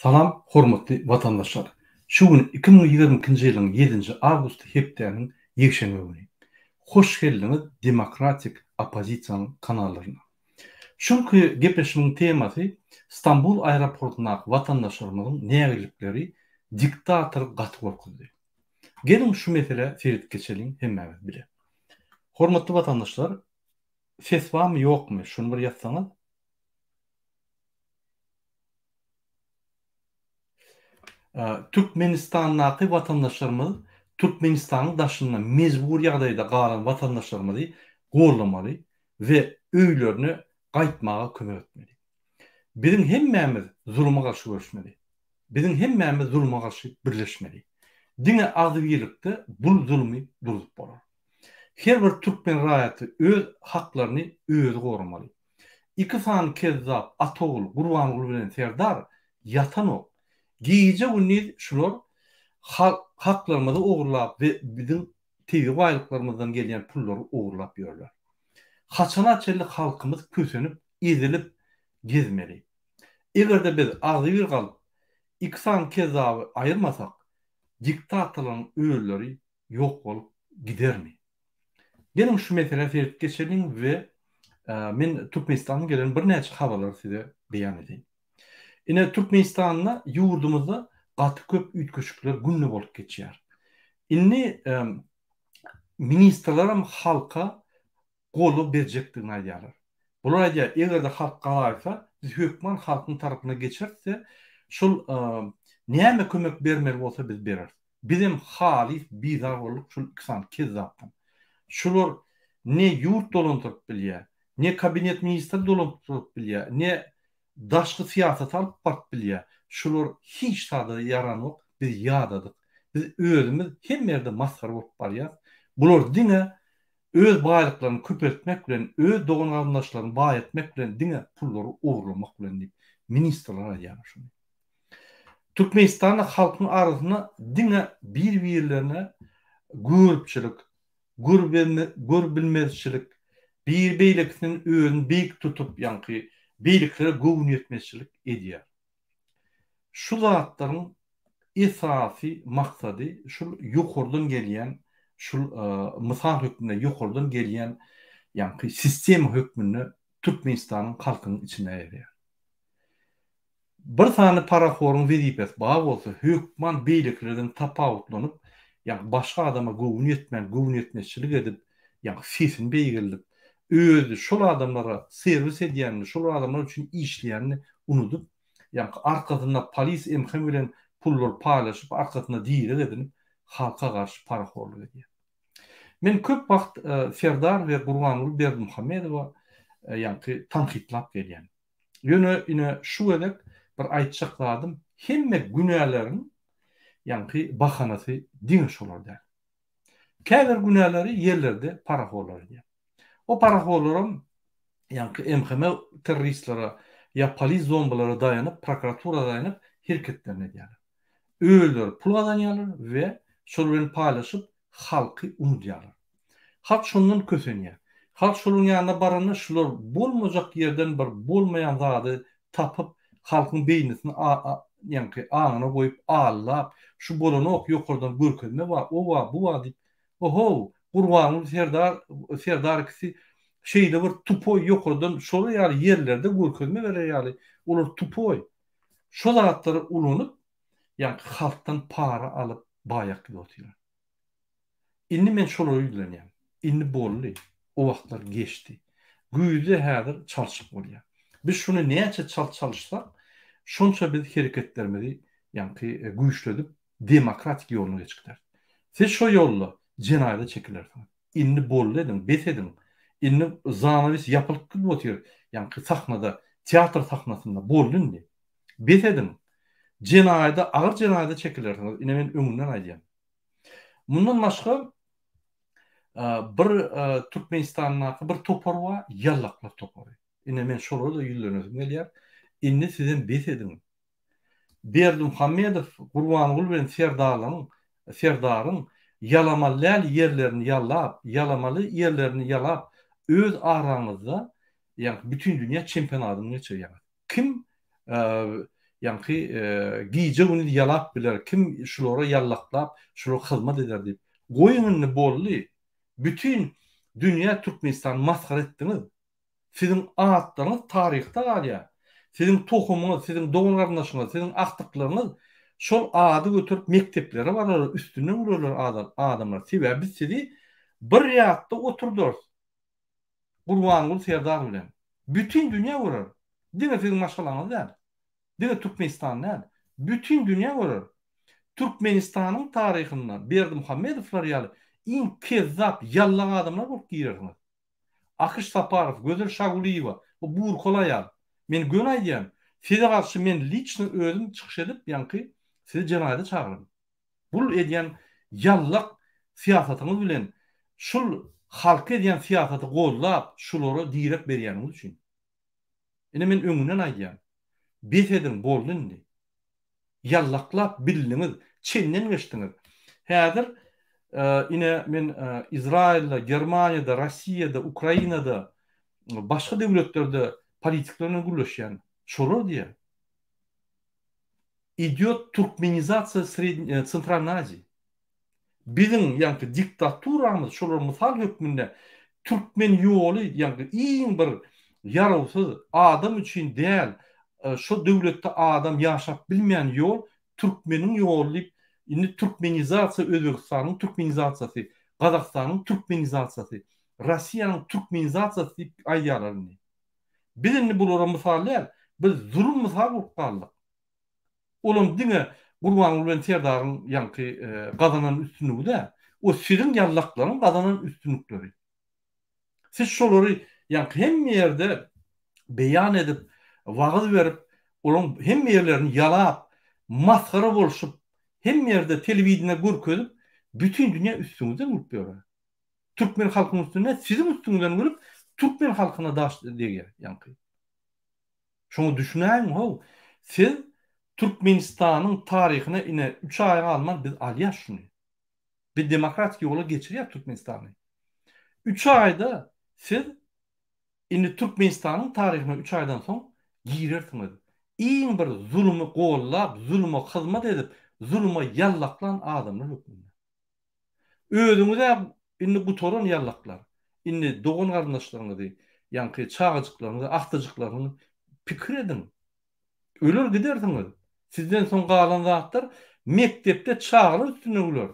Salam, hormatly vatandaşlar. Şu gün 2022-nji ýylyň 7-nji awgust hepdeniň ýekşembe güni. Hoş geldiňiz demokratik opozisiýanyň kanallaryna. Şunky gepleşimiň temasy Istanbul aeroportunaky vatandaşlarymyzyň nägelikleri diktator gaty gorkudy. Gelin şu mesele serit geçelim hemmemiz bile. Hormatly vatandaşlar, ses barmy ýokmy? Şunu bir ýatsaňyz. Türkmenistan'daki vatandaşlarımız Türkmenistan'ın daşına mecbur ýagdaýda galan vatandaşlarımızı gorlamaly ve öýlerini gaýtmaga kömek etmeli. Bizim hemmemiz zulma garşy görüşmeli. Bizim hemmemiz zulma garşy birleşmeli. Dine agzybirlikde bu zulmy durup bolar. Her bir Türkmen raýaty öz haklaryny özü goramaly. İki san kezzap, Atogul, Gurbanogul bilen Serdar yatanok. Giyice günni şular haklarymyzy ogurlap ve bizim tegi baýlyklarymyzdan gelýän pullary ogurlap ýörler. Haçana çellik halkymyz kösenip, ezilip gezmeli. Egerde biz agzy bir galyp iksan kezaby aýyrmasak, diktatorlaryň öýleri ýok bolup gidermi? Gelin şu mesele serit geçelim we men Türkmenistandan gelen bir näçe habarlary size beýan edeyim. Ine Türkmenistan'da yurdumuzda gaty köp üýtgeçlikler günne bolup geçýär. Inni ministrlerim halka golu berjekdigini aýdýarlar. Bular aýdýar, egerde halk galarsa, biz hökman halkyň tarapyna geçerse, şol näme kömek bermeli bolsa biz bereriz. Bizim halis bizar bolup şol iksan kezzapdan. Şolar ne yurt dolantyryp bilýär, ne kabinet ministri dolantyryp bilýär, ne daşky siýasat alyp barp bilýär. Şolar hiç sada yaranok, biz ýadadyk. Biz özümiz hem ýerde masgar bolup barýar. Bular dine öz baýlyklaryny köpeltmek bilen, öz dogan garyndaşlaryny baý etmek bilen dine pullary ogurlamak bilen diýip ministrler aýdýar şunu. Türkmenistanda halkyň arasyna dine bir-birlerine görüpçilik, görbilmezçilik, bir beýleksiniň özüni beýik tutup ýanky beýliklere gowun etmezçilik edýär. Şu zatlaryň esasy maksady şu ýokurdan gelýän, şu mysal hökmüne ýokurdan gelýän ýanky sistem hökmüni Türkmenistanyň halkynyň içine ýerler. Bir sany parahoryň wezipesi baý bolsa, hökman beýliklerden tapawutlanyp, ýa başga adama gowun etmezçilik edip, ýa sesini beýgilip, özü şol adamlara servis edýänini, şol adamlar üçin işleýänini unutup, ýa arkasynda polis emhem bilen pullar paýlaşyp, arkasynda diýerek edinip, halka garşy parahorlyk edýär. Men köp wagt Serdar we Gurbanogul Berdimuhammedowa ýa-ni tanqidlap gelýän. Ýöne şu edek bir aýtjak zadym, hemme günälerin ýa-ni bahanasy diňe şolar däl. Käbir günäleri ýerlerde parahorlar edýär. O parahorlarym ýa-ni emheme terroristlere ýa polis zombalara daýanyp, prokuratura daýanyp hereketlerini edýärler. Öýler pul gazanýarlar we şol bilen paýlaşyp halky unutýarlar. Halk şondan kösenýär. Halk şoluň ýanyna baranda şular bolmajak ýerden bir bolmaýan zady tapyp halkyň beýnisini ýa-ni aňyna goýup allap, şu bolanok ýokurdan görkezme bar, o bar, bu bar diýip, oho, Gurbanogul Serdar kisi şeýle bir tupoy ýokurdan şol ýaly ýerlerde görkezme berýär ýaly. Olar tupoy. Şol zatlary ulanyp, ýa-ni halkdan para alyp baýak gibi otýarlar. Inni men şolary ýüzlenýär. Inni bolly. O wagtlar geçti. Güýde häzir çalşyk bolýar. Biz şunu näçe çalşsak, şonça biz hereketlerimizi ýa-ni güýçledip demokratik ýoluna geçikler. Siz şo ýolda jenaýda çekilersiniz. Inni bolly edin, bet edin. Inni zanawys ýapylyp gibi otýar. Ýa-ni sahnada, teatr sahnasynda bollyny. Bet edin. Jenaýda, agyr jenaýda çekilersiniz. Ine men öňünden aýdýam. Mundan başga bir Türkmenistan'da bir topar var, yallaklar toparı. Ine men şolary da ýüzlenýär gelýär. Inni sizin bet edin. Berdimuhammedow, Gurbanogul bilen Serdaryň yalamaly ýerlerini yalap, öz araňyzda ýa bütün dünýä çempionatyny geçirýär. Kim yankı giyce onu yalap biler. Kim şulara yallaklap, şulara hizmet eder deyip. Goyununu bolli. Bütün dünya Türkmenistan maskar ettiniz. Sizin ağatlarınız tarihte galya. Sizin tohumunuz, sizin doğum kardeşiniz, sizin aktıklarınız şol adı götürüp mekteplere varlar, üstüne vururlar adamlar. Sebebi biz sizi bir yatta oturduruz. Kurbanlığı serdar bilen. Bütün dünya vurur. Dine sizin maşalanız değil. Dine Türkmenistan değil. Bütün dünya vurur. Türkmenistan'ın tarihinden Berdi Muhammedovlar ýaly in kezzap yallan adamlar bolup giýerler. Akış Saparov, Gözel Şaguliýewa, bu Buğur Kolaýar. Men gün aýdýam. Size garşy men liçni özüm çykyş edip ýanky sizi janaýda çagyrym. Bul edýän yallak siýasatyňyz bilen şul halk edýän siýasaty gollap, şulary direk berýäniň üçin. Ine men öňünden aýdýam. Befedin boldundy. Yallaklap bildiňiz, çenden geçdiňiz. Häzir ine men Izrailde, Germaniýada, Rossiýada, Ukrainada, başga döwletlerde politiklerine gürleşýän şolar diýär. Идёт türkmenizasiýa Central Aziýa. Bizim ýanky diktaturamyz şolar mysal hökmünde türkmen ýoly ýanky iň bir ýarawsyz adam üçin däl, şu döwletde adam ýaşap bilmeýän ýol türkmeniň ýoly diýip indi türkmenizasiýa Özbekistanyň türkmenizasiýasy, Gazakstanyň türkmenizasiýasy, Rossiýanyň türkmenizasiýasy diýip aýdýarlar. Biz indi bulara mysallar, biz zulüm mysal bolup galdyk. Olam diňe Gurban bilen Serdaryň ýanky gazanan üstünlüğü o sizin yallaklaryň gazanan üstünlükleri. Siz şolary ýanky hem ýerde beýan edip, wagyz berip, olam hem ýerlerini yalap, maskara boluşup, hem ýerde telewizionyna görkezip, bütün dünya üstüňizde bolup ýörer. Türkmen halkynyň üstüne sizin üstüňizden görüp, Türkmen halkyna daş diýer ýanky. Şonu düşünäň ho. Siz Türkmenistanyň tarihine ine 3 aýga alman biz alýar şunu. Bir demokratik ýola geçirýär Türkmenistany. 3 aýda siz indi Türkmenistanyň tarihine 3 aýdan soň giýersiňiz. Iň bir zulmy gollap, zulma hyzmat edip, zulma yallaklan adamlar hökmünde. Özüňize indi bu torun yallaklar. Indi doğun gardaşlaryňyzy, ýanky çağıjyklaryňyzy, aktyjyklaryňyzy pikir edin. Öler gidersiňiz. Sizden soň galan zatlar mektepde çağıryp üstüne ular.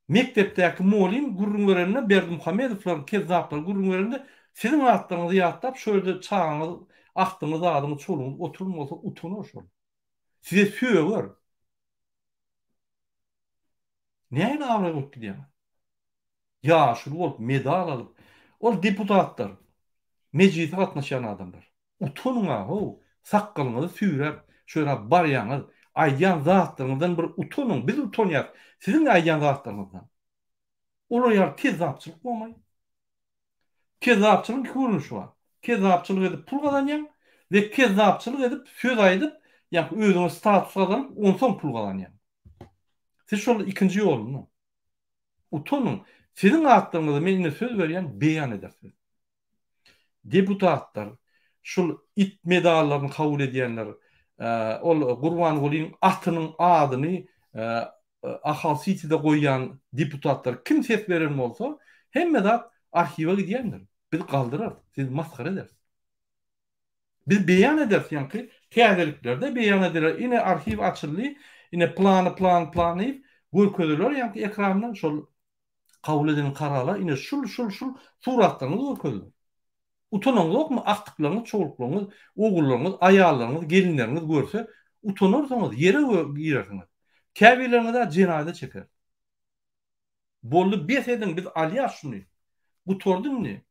Mektepdäki molim gurrunlarına Berdi Muhammedovlar kezzaplar gurrunlarında sizin atlaryňyzy ýatlap şöyle çağıňyz, aktyňyz, adyňyz, çoluňyz oturum bolsa utanır şol. Size söýür. Näme awra bolup gidýär? Ýaşyl bolup medal alyp, ol deputatlar, mejlise gatnaşan adamlar. Utanma ho, sakkalyňyzy süýrep, şöyle barýaňyz, aýdýan zatlaryňyzdan bir utanın, biz utanýar. Sizin aýdýan zatlaryňyzdan. Olar kezzapçylyk bolmaý. Kezzapçylyk görünüşi bar. Kezzapçylyk edip pul gazanýan we kezzapçylyk edip söz aýdyp, ýa-ni özüňe status gazanyp, onsoň pul gazanýan. Siz şol ikinji ýoluny. Utanın. Sizin atlaryňyzy men söz berýän beýan edersiz. Deputatlar, şol it medallaryny kabul edýänler, ol Gurban Gulyň atynyň adyny ahasitide goýan deputatlar kim ses beren bolsa, hemme de arhiwe gidýändir. Biz galdyrar, siz maskara edersiz. Biz beýan ederiz ýanky, täzelliklerde beýan eder. Ine arhiw açyldy, ine plany görkezler ýanky ekrandan şol kabul edilen kararlar ine şul suratlaryny görkezler. Utanaňyz ýokmy? Aktyklaryňyz, çoluklaryňyz, ogullarynız, aýallaryňyz, gelinleriňiz görse, utanarsyňyz, ýere girersiňiz. Käbirleriniz de jenaýda çeker. Bolly besedin biz alýar şunu. Bu tordumny.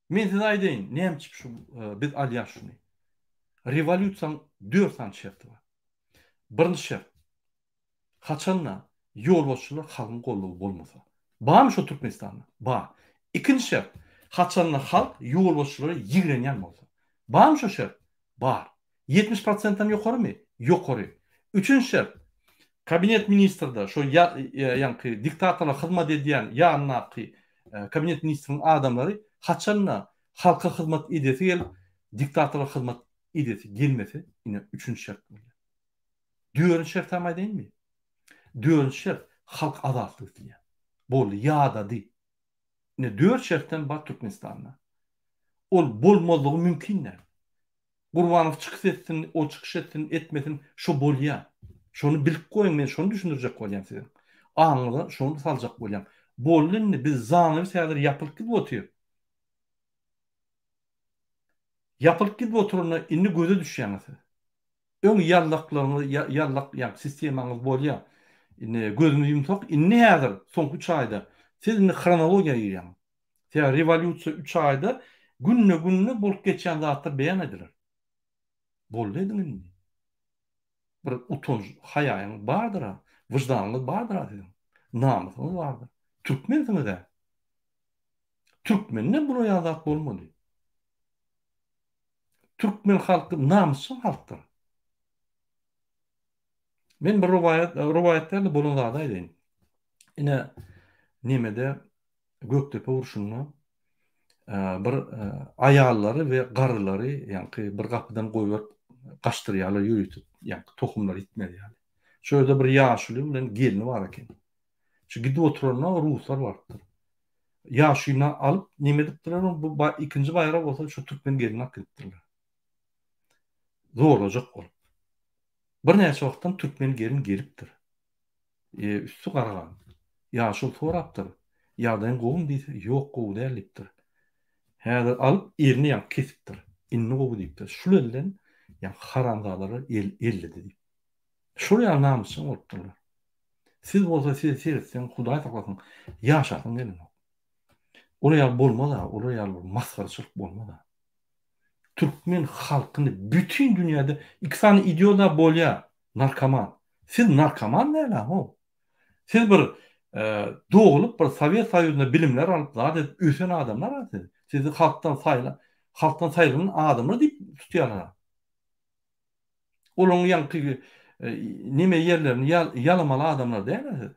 Men size aýdyn, näme şu biz alýar şunu. Revolýusiýanyň 4 tane şerti bar. Birinji şert. Haçanla ýolbaşçylar halkyň gollugy bolmasa. Barmy şu Türkmenistanda? Bar. İkinji şert. Haçanla halk ýolbaşçylara ýigrenýän bolsa. Barmy şu şert? Bar. 70%-dan ýokary? Ýokary. Üçüncü şert. Kabinet ministrde şu ýanky diktatorlar hyzmat edýän ýanyňky kabinet ministriniň adamlary haçanla halka hyzmat edesi gelip diktatorlar hyzmat idesi gelmesi yine üçüncü şart bolýar. Dördüncü şart ama değil mi? Dördüncü şart halk azatlygy diýär. Boldy ýa-da di. Ne dört şertten bar Türkmenistan'a. Ol bolmazlığı mümkün ne? Gurbanow çıkış etsin, o çıkış etsin, etmesin, şu bolýar. Şonu bilip koyun, men şonu düşündürjek bolýam size. Anlıga şonu saljak bolýam. Boldyny biz zanymy säler yapyp gidip otyr. Yapyp gidip oturuny inni göze düşýäňiz. Öň ýallaklaryny ýallak ýa sistemaňyz bolýar. Inni gözüňiz ýumşak, inni häzir soňky 3 aýda siz inni kronologiýa ýerýäňiz. Ya revolüsiýa 3 aýda günne bolup geçen zatlar beýan ediler. Boldy edin. Bir utanç, haýaýyň bardyr, wyjdanyňyz bardyr dedim. Namusyňyz bardyr. Türkmensiniz-de. Türkmenden bu ýazat bolmady. Türkmen halky namusçy halkdyr. Men bir rowayatlarda bolan zada edin. Ine nemede Göktepe urşuny bir ayallary we garylary ýa-ni bir gapydan goýup gaçdyrýarlar, ýürütip, ýa-ni tohumlar itmerýär. Şöyle bir ýaşuly bilen gelini bar eken. Şu gidip oturanlar ruslar bardyr. Ýaşyna alyp nime dipdiler, bu ikinji bayram bolsa şu Türkmen gelini akdypdyrlar. Zorlajak bolup. Bir näçe wagtdan Türkmen gelin gelipdir. Üstü garagan. Ýaşul sorapdyr. Ýagdaýyn gowun diýse, ýok gowy dälipdir. Häzir alyp erini ýa kesipdir. Inni gowy diýipdir. Şulenlen ýa haramdalary elledi diýip. Şuraya namusy bolupdylar. Siz bolsa siz sersen Hudaý saklasyn, ýaşasyn gelin. Oraya bolmada, oraya masgarçylyk bolmada. Türkmen halkyny bütün dünýäde iki sany ideologa bolýar, narkoman. Siz narkoman näle ho? Siz bir doğulup bir Sovet Soýuzyna bilimler alyp zat ösen adamlar aty. Sizi halktan saýlanan adamlar diýip tutýarlar. Olaň ýanky nime yerlerini yalamaly adamlar däl.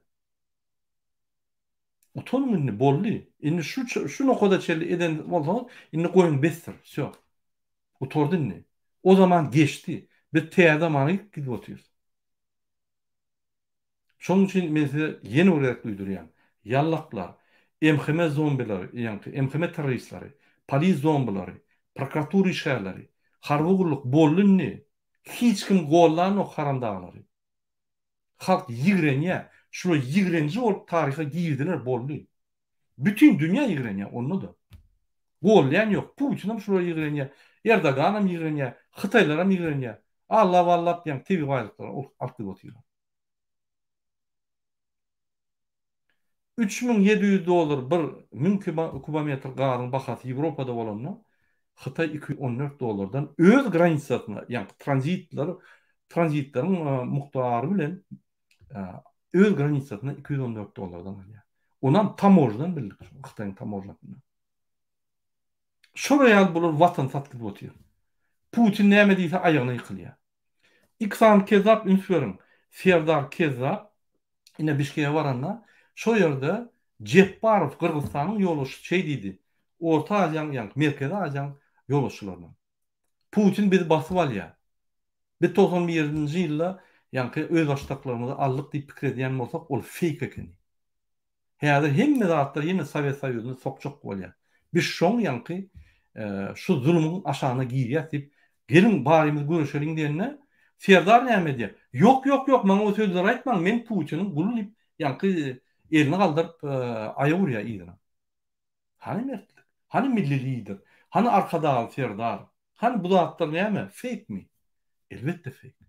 Otonomyny boldy. Indi şu nokada çeli eden bolsa, indi goýun bestir. Şo. Otordynny. O zaman geçti. Bir täze zamany gidip otyr. Şoň üçin men size ýeni olarak duýdurýan. Yallaklar, MHM zombileri, ýa-ni MHM terroristleri, polis zombilary, prokuratura işgärleri, harwugurluk boldyny. Hiç kim gollan o haramdağları. Halk ýigrenýär. Şulo ýigrenji olup taryha girdiler boldy. Bütün dünya ýigrenýär onu da. Gollan ýok. Putinam şulo ýigrenýär. Erdoganam ýigrenýär. Hytaýlaram ýigrenýär. Allah wallap diýen TV gaýlyklar altyp otyrar. $3700 bir 1000 kubometr gazyň bahasy Ýewropada bolanda Hytaý $214 öz granisasyna, ýa-ni tranzitlaryň muhtary bilen öz granisasyna $214 alýar. Onam tamojdan bildik, Hytaýyň tamojnasyna. Şuraya bulur watan satkyp otyr. Putin näme diýse aýagyna ýykylýar. İksan Kezap ünsürin, Serdar Kezap ine Bişkeýe baranda şo ýerde Jepparow Kırgızstanyň ýoluşy şey diýdi. Orta Aziýanyň, ýa-ni Merkezi Aziýanyň ýoluşçylaryna. Putin bizi basyp alýar. Biz 91-nji ýylda ýa-ni öz başlyklarymyzy aldyk diýip pikir edýän bolsak, ol fake eken. Häzir hemme zatlar ýene Sowet Soýuzyny sokjak bolýar. Biz şoň ýa-ni şu zulmyň aşagyna girýär diýip gelin barymyz görüşeliň diýende Serdar näme diýär? Ýok, maňa o sözleri aýtmaň, men Putiniň guly diýip ýa-ni elini galdyryp aýagurýar ýa-ni. Hani mertlik? Hani milli lider? Hani arkadagy Serdar? Hani bu zatlar näme? Fake mi? Elbetde fake.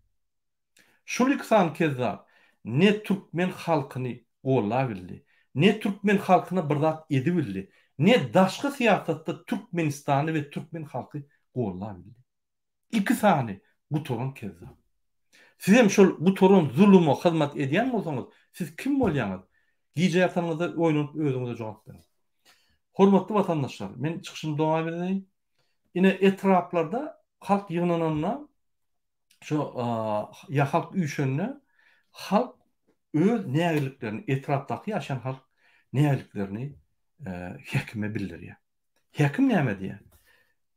Şol iksan Kezap ne Türkmen halkyny golla bildi, ne Türkmen halkyna bir zat edi bildi, ne daşky siýasatda Türkmenistany we Türkmen halky golla bildi. İki sany bu torun Kezap. Siz hem şol bu torun zulüme hyzmat edýän bolsaňyz, siz kim bolýaňyz? Giýje ýatanyňyzda oýnanyp özüňize jogap berin. Hormatly watandaşlar, men çykyşymy dowam edeyim. Ine etraplarda halk ýygnananna şu ya halk üýşenine halk öz nägeliklerini, etrapdaky ýaşan halk nägeliklerini häkime bildirýär. Häkim näme diýär?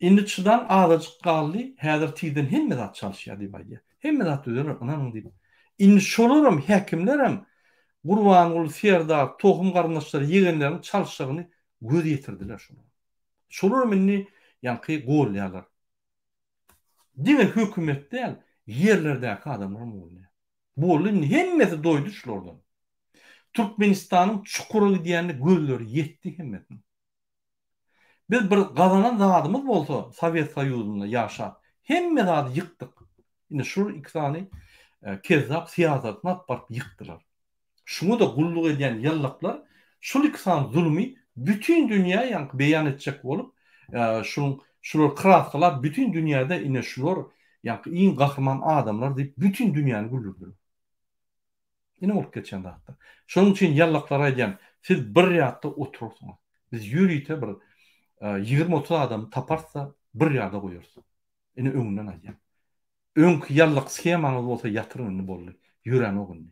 Indi çıdan ağacık galli, häzir tiden hemme zat çalışýar diýip aýdýar. Hemme zat öder, anam diýip. Indi şolaram häkimlerem Gurban ul Ferda tohum garyndaşlary ýegenleriň çalışagyny göz ýetirdiler şolar. Şolar minni ýanky golýarlar. Diňe hökümet däl, ýerlerdäki adamlar bolýar. Bolyn hemmesi doýdy şolardan. Türkmenistanyň çukura diýeni gözleri ýetdi hemmesi. Biz bir gazanan zadymyz bolsa, Sowet Soýuzyna ýaşap, hemme zady ýykdyk. Indi şu ikisany kezzap siýasatna barp ýykdylar. Şunu da gulluk edýän ýallaklar, şol ikisany zulmy bütün dünýä ýanky beýan etjek bolup, şular kıratsalar bütün dünýäde ine şular ýanky iň gahryman adamlar diýip bütün dünýäni güldürdiler. Ine bolup geçen hatta. Şonuň üçin ýallaklara aýdýan, siz bir ýatda oturursyňyz. Biz ýürüýte bir 20-30 adam taparsa bir ýarda goýarsyň. Ine öňünden aýdýan. Öňki ýallak skemanyz bolsa ýatyryny boldy. Ýüren ogundy.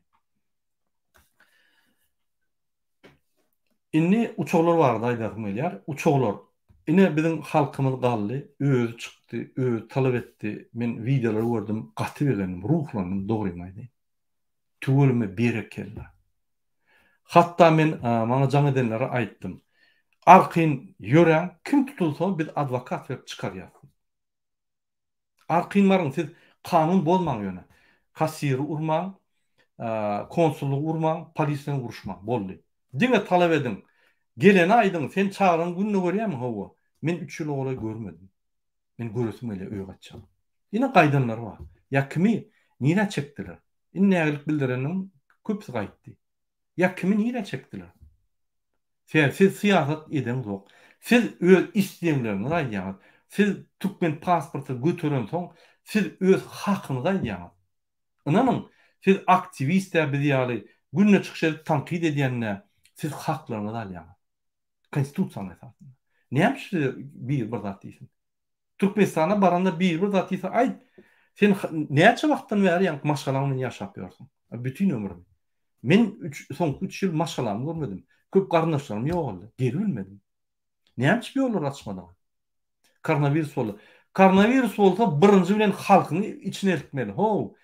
Inni uçoglar bardy aýdym gelýär. Uçoglar. Ine biziň halkymyz gally, öz çykdy, öz talap etdi. Men videolar gördüm, gaty berenim, ruhlandım, dogrymaýdy. Tüwelime berekella. Hatda men maňa jaň edenlere aýtdym. Arkyn ýören kim tutulsa biz advokat berip çykarýarsyň. Arkyn baryň siz kanun bolmaň ýöne. Kassiri urmaň, konsullugy urmaň, polisiýa uruşmaň boldy. Diňe talap edin. Gelen aýdyň sen çağıran günni görýärmi howa? Men 3 ýyl ola görmedim. Men göresim ele öýe gatjak. Ýene gaýdanlar bar. Ýakmy nire çekdiler. Innägilik bildirenim köpsi gaýtdy. Ýakmy nire çekdiler. Siz siýasat eden zok. Siz öz islemlerini aýdýaňyz. Siz Türkmen pasporty götüren soň siz öz hakyňyzy aýdýaňyz. Inanyň, siz aktivistler biziýaly günne çykşy tankyd edýänler, siz haklaryňyzy alýaňyz. Konstitusiýanyň esasynda. Näme bir zat diýsin? Türkmenistana baranda bir zat diýse, aý, sen näçe wagtdan bäri ýanky maşgalanyň ýaşap ýörsiň? Bütün ömrüm. Men soňky 3 ýyl maşgalamy görmedim. Köp garyndaşlarym ýok boldy. Geri bilmedim. Näme bir ýollar açmadan? Koronavirus boldy. Koronavirus bolsa birinji bilen halkyny içine eltmeli. Ho,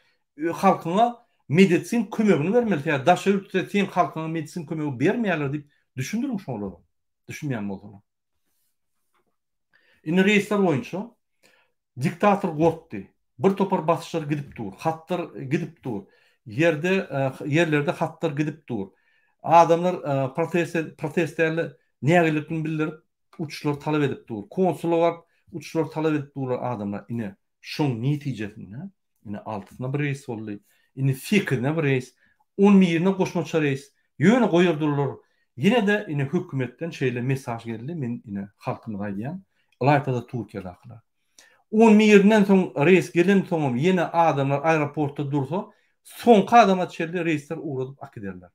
halkyna medisin kömegini bermeli. Ya daşa ýurtda sen halkyna medisin kömegi bermeýärler diýip düşündürmüş olary. Düşünmeýän bolsalar. Indi reisler boýunça diktator gorkdy. Bir topar basışlar gidip dur. Hatlar gidip dur. Yerlerde hatlar gidip dur. Adamlar protestlerle nägelikini bildirip uçuşlar talap edip dur. Konsullar uçuşlar talap edip durlar adamlar. Ine şoň netijesinde ine altına bir reis boldy. Ine fikirine bir reis, 10 milýona goşmaça reis. Ýöne goýurdurlar. Ýene de ine hökümetten şeýle mesaj geldi. Men ine halkyma aýdýan. Alaytada Türkiýede aklar. 10 milýondan soň reis gelen soňam ýene adamlar aeroportda dursa, soňky adama çelde reisler uğradyp akiderler.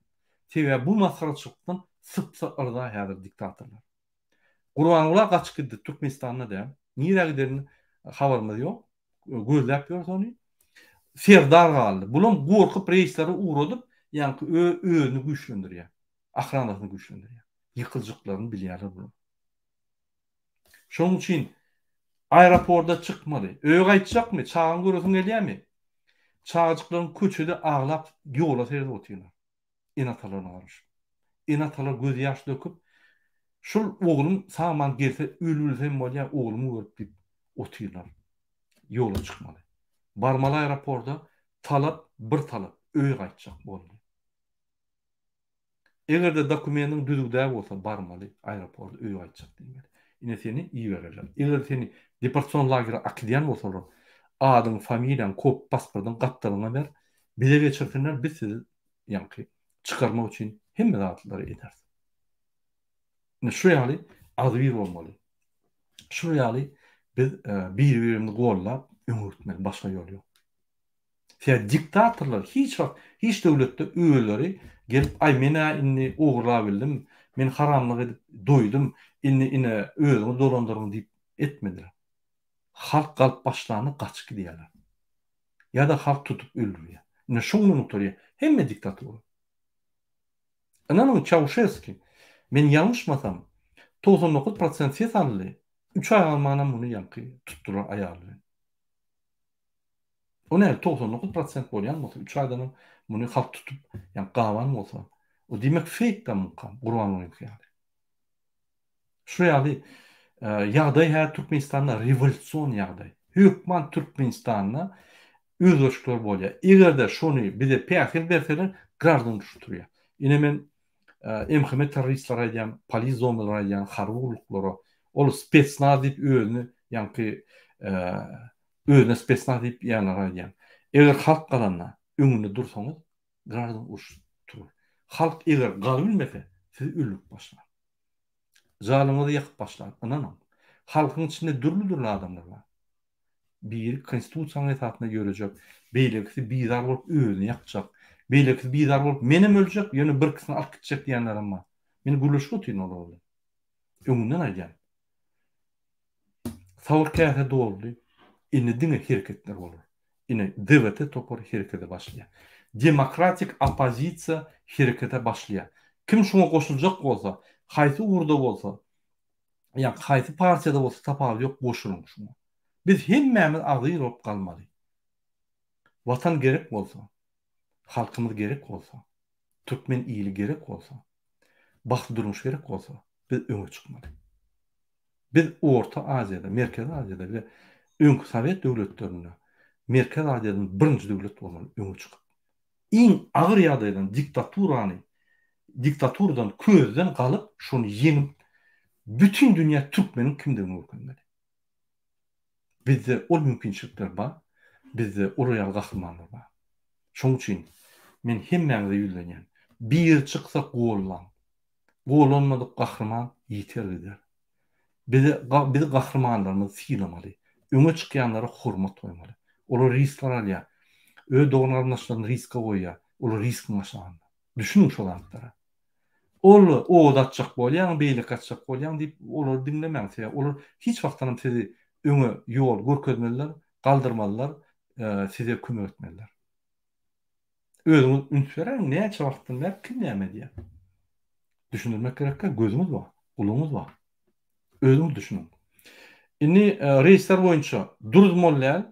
Tebe bu masaraçykdan sıpsa arda häzir diktatorlar. Gurbanula gaçyp gitdi Türkmenistana da. Nire giderini habarymyz ýok. Gözläp ýörsoni. Ferdar galdy. Bular gorkup reisleri uğradyp, ýanky özüni güýçlendirýär. Ahranasyny güýçlendirýär. Ýykyljaklaryny bilýärler bular. Şoň üçin aeroportda çykmady. Öýe gaýtjakmy? Çağan görüsüň gelýärmi? Çağajyklaryň köçede aglap ýola seyrip oturýarlar. Enatalarına varmış. Enatalar göz ýaş döküp, şol oğlum saman gelse ölülsem bolýar, oğlumy görüp dip oturýarlar. Ýola çykmaly. Barmaly aeroportda talap, bir talap, öýe gaýtjak boldy. Egerde dokumentin düzgünde bolsa barmaly aeroportda öýe gaýtjak diýilýär. Ine seni iyi verirler. Eger seni deportasyon lageri akidyan bolsalar, adın, familyan, kop, pasportun gatlarına ver, bize geçirsinler, biz sizi yankı çıkarmak için hemme dağıtları eder. Şu ýaly az bir olmalı. Şu ýaly biz bir-birini gollap öňürtmeli, başga ýol ýok. Diktatorlar hiç döwletde öýleri gelip ay mena inni ogurlap bildim, men haramlyk edip doýdum, inni özüňi dolandyrdyň diýip etmediler. Halk galp başlaryny gaçyk diýerler. Ya da halk tutup öldürýär. Ine şoňa unuturýar. Hemme diktator. Ananyň Çavuşevski, men ýalňyşmasam 99% ses aldy. 3 ay almana bunu yankı tuttular ayarlı. O ne 99% bolyan bolsa 3 aydan bunu halk tutup yani gawan bolsa o demek fake da mümkün Kurban olayım yani. Şu ýaly ýagdaý her Türkmenistanda revolutsion ýagdaý. Hökman Türkmenistanda özöçler bolýar. Egerde şonu bize pähil berseler gardan düşürýär. Ine men emhime teröristler aýdýan, polis zombiler aýdýan, harwurluklara, ol spetsnaz diýip özüni ýanky özüne spetsnaz diýip ýanar aýdýan. Eger halk galanna öňünde dursaňyz, gardan uruş turur. Halk eger galy bilmese, siz ölüp başlar. Zalymy ýakyp başlar. Ananam. Halkyň içinde dürli adamlar bar. Bir konstitusiýanyň esasyna görejek, beýlekisi bizar bolup özüni ýakjak. Beýlekisi bizar bolup menem öljek, ýöne bir kysy alyp gitjek diýenlerim bar. Meni gülüşgü otyn olar. Öňünden aýdýan. Sawur käse doldy. Ine diňe hereketler bolar. Ine devlete topar herekete başlaýar. Demokratik opozisiýa herekete başlaýar. Kim şoňa goşuljak bolsa, haýsy urda bolsa, ýa haýsy partiýada bolsa tapaly ýok goşulun şoňa. Biz hemmämiz agyr bolup galmaly. Watan gerek bolsa, halkymyz gerek bolsa, türkmen ýyly gerek bolsa, baxty durmuş gerek bolsa, biz öňe çykmaly. Biz Orta Aziýada, Merkez Aziýada we öňkü Sowet döwletlerinde Merkez Aziýadan birinji döwlet bolmaly öňe çykyp. Iň agyr ýagdaýdan diktaturdan közden galyp şonu ýeňip bütün dünýä türkmeniň kimdigini öwrenmeli. Bizde ol mümkinçilikler bar, bizde o roýal gahrymanlar bar. Şoň üçin men hemmäňize ýüzlenýän. Bir çyksa gollan. Gollanmadyk gahryman ýeter. Bizi gahrymanlarymyz syýlamaly. Öňe çykýanlara hormat goýmaly. Olar riskler alýar. Öz dognarynyşlaryny riske goýýar. Olar riskiň aşagynda. Düşünün şol antlara. Ol o datjak bolýan, beýlik atjak bolýan diýip olar dinlemäňse, olar hiç wagtdan sizi öňe ýol görkezmeliler, galdyrmalylar, size kömek etmeliler. Özüňiz ünsüräň näçe wagtdan bäri kim näme diýär? Düşündirmek gerekkä gözüňiz bar, gulagyňyz bar. Özüňiz düşünün. Indi reýsler boýunça duruz mollar,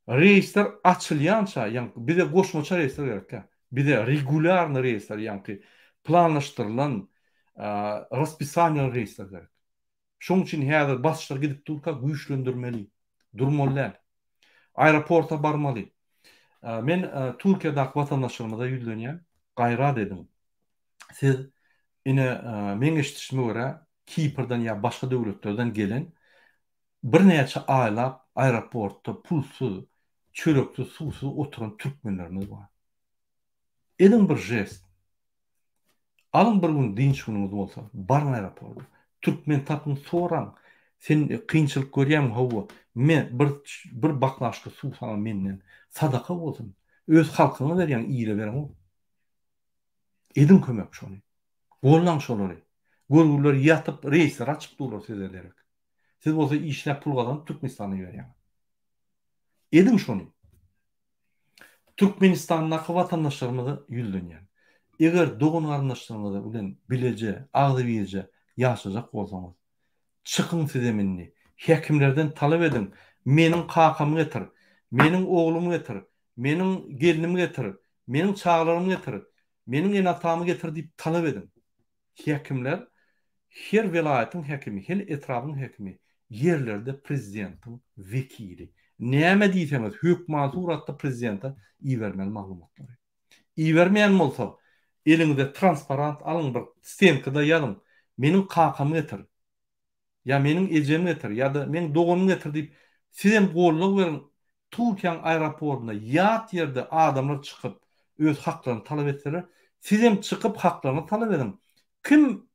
reýsler açylýança, ýani bize goşmaça reýsler gerekkä. Bize regularny reýsler, ýani planlaşdyrylan, raspисание reýsler gerek. Şoň üçin häzir basçylar gidip durka güýçlendirmeli. Durmalylar. Aeroporta barmaly. Men Türkiýede watandaşlarymyza ýüzlenýän gaýrat edim. Siz ine men eşitişime görä Kiprdan ýa başga döwletlerden gelen bir näçe aýlap aeroportda pulsuz, çörekli, susuz oturan türkmenlerimiz bar. Edin bir jest. Alın bir gün dinç günüňiz bolsa, barın aeroportda. Türkmen tapyn soran, sen kynçylyk görýäm hawa, men bir baklaşky suw sana menden sadaka bolsun. Öz halkyňa berýän ýyla berem. Edin kömek şonu. Gollan şolary. Gurgurlar ýatyp reýsler açyp durlar size derek. Siz bolsa işläp pul gazanyp Türkmenistana berýän. Edin şonu. Türkmenistandaky watandaşlarymyza ýüzlenýän. Eger dogan garyndaşlarymyza bilen bileje, agdy bileje ýaşajak bolsaňyz, çykyn size menni. Hekimlerden talap edin. Meniň kakamy getir, meniň oglumy getir, meniň gelinimi getir, meniň çaglarymı getir, meniň enatamy getir diýip talap edin. Hekimler her welaýatyň hekimi, her etrabyň hekimi, yerlerde prezidentin vekili. Näme diýseňiz, hökümat suratda prezidenta iýermeli maglumatlary. Iýermeýän bolsa, eliňizde transparent alyň bir stenkada ýazyn. Meniň kakamy getir. Ya meniň ejemi getir, ýa-da meniň doganymy getir diýip sizem golluk berin. Türkiýanyň aeroportuna ýat ýerde adamlar çykyp öz haklaryny talap etseler, sizem çykyp haklaryny talap edin. Kim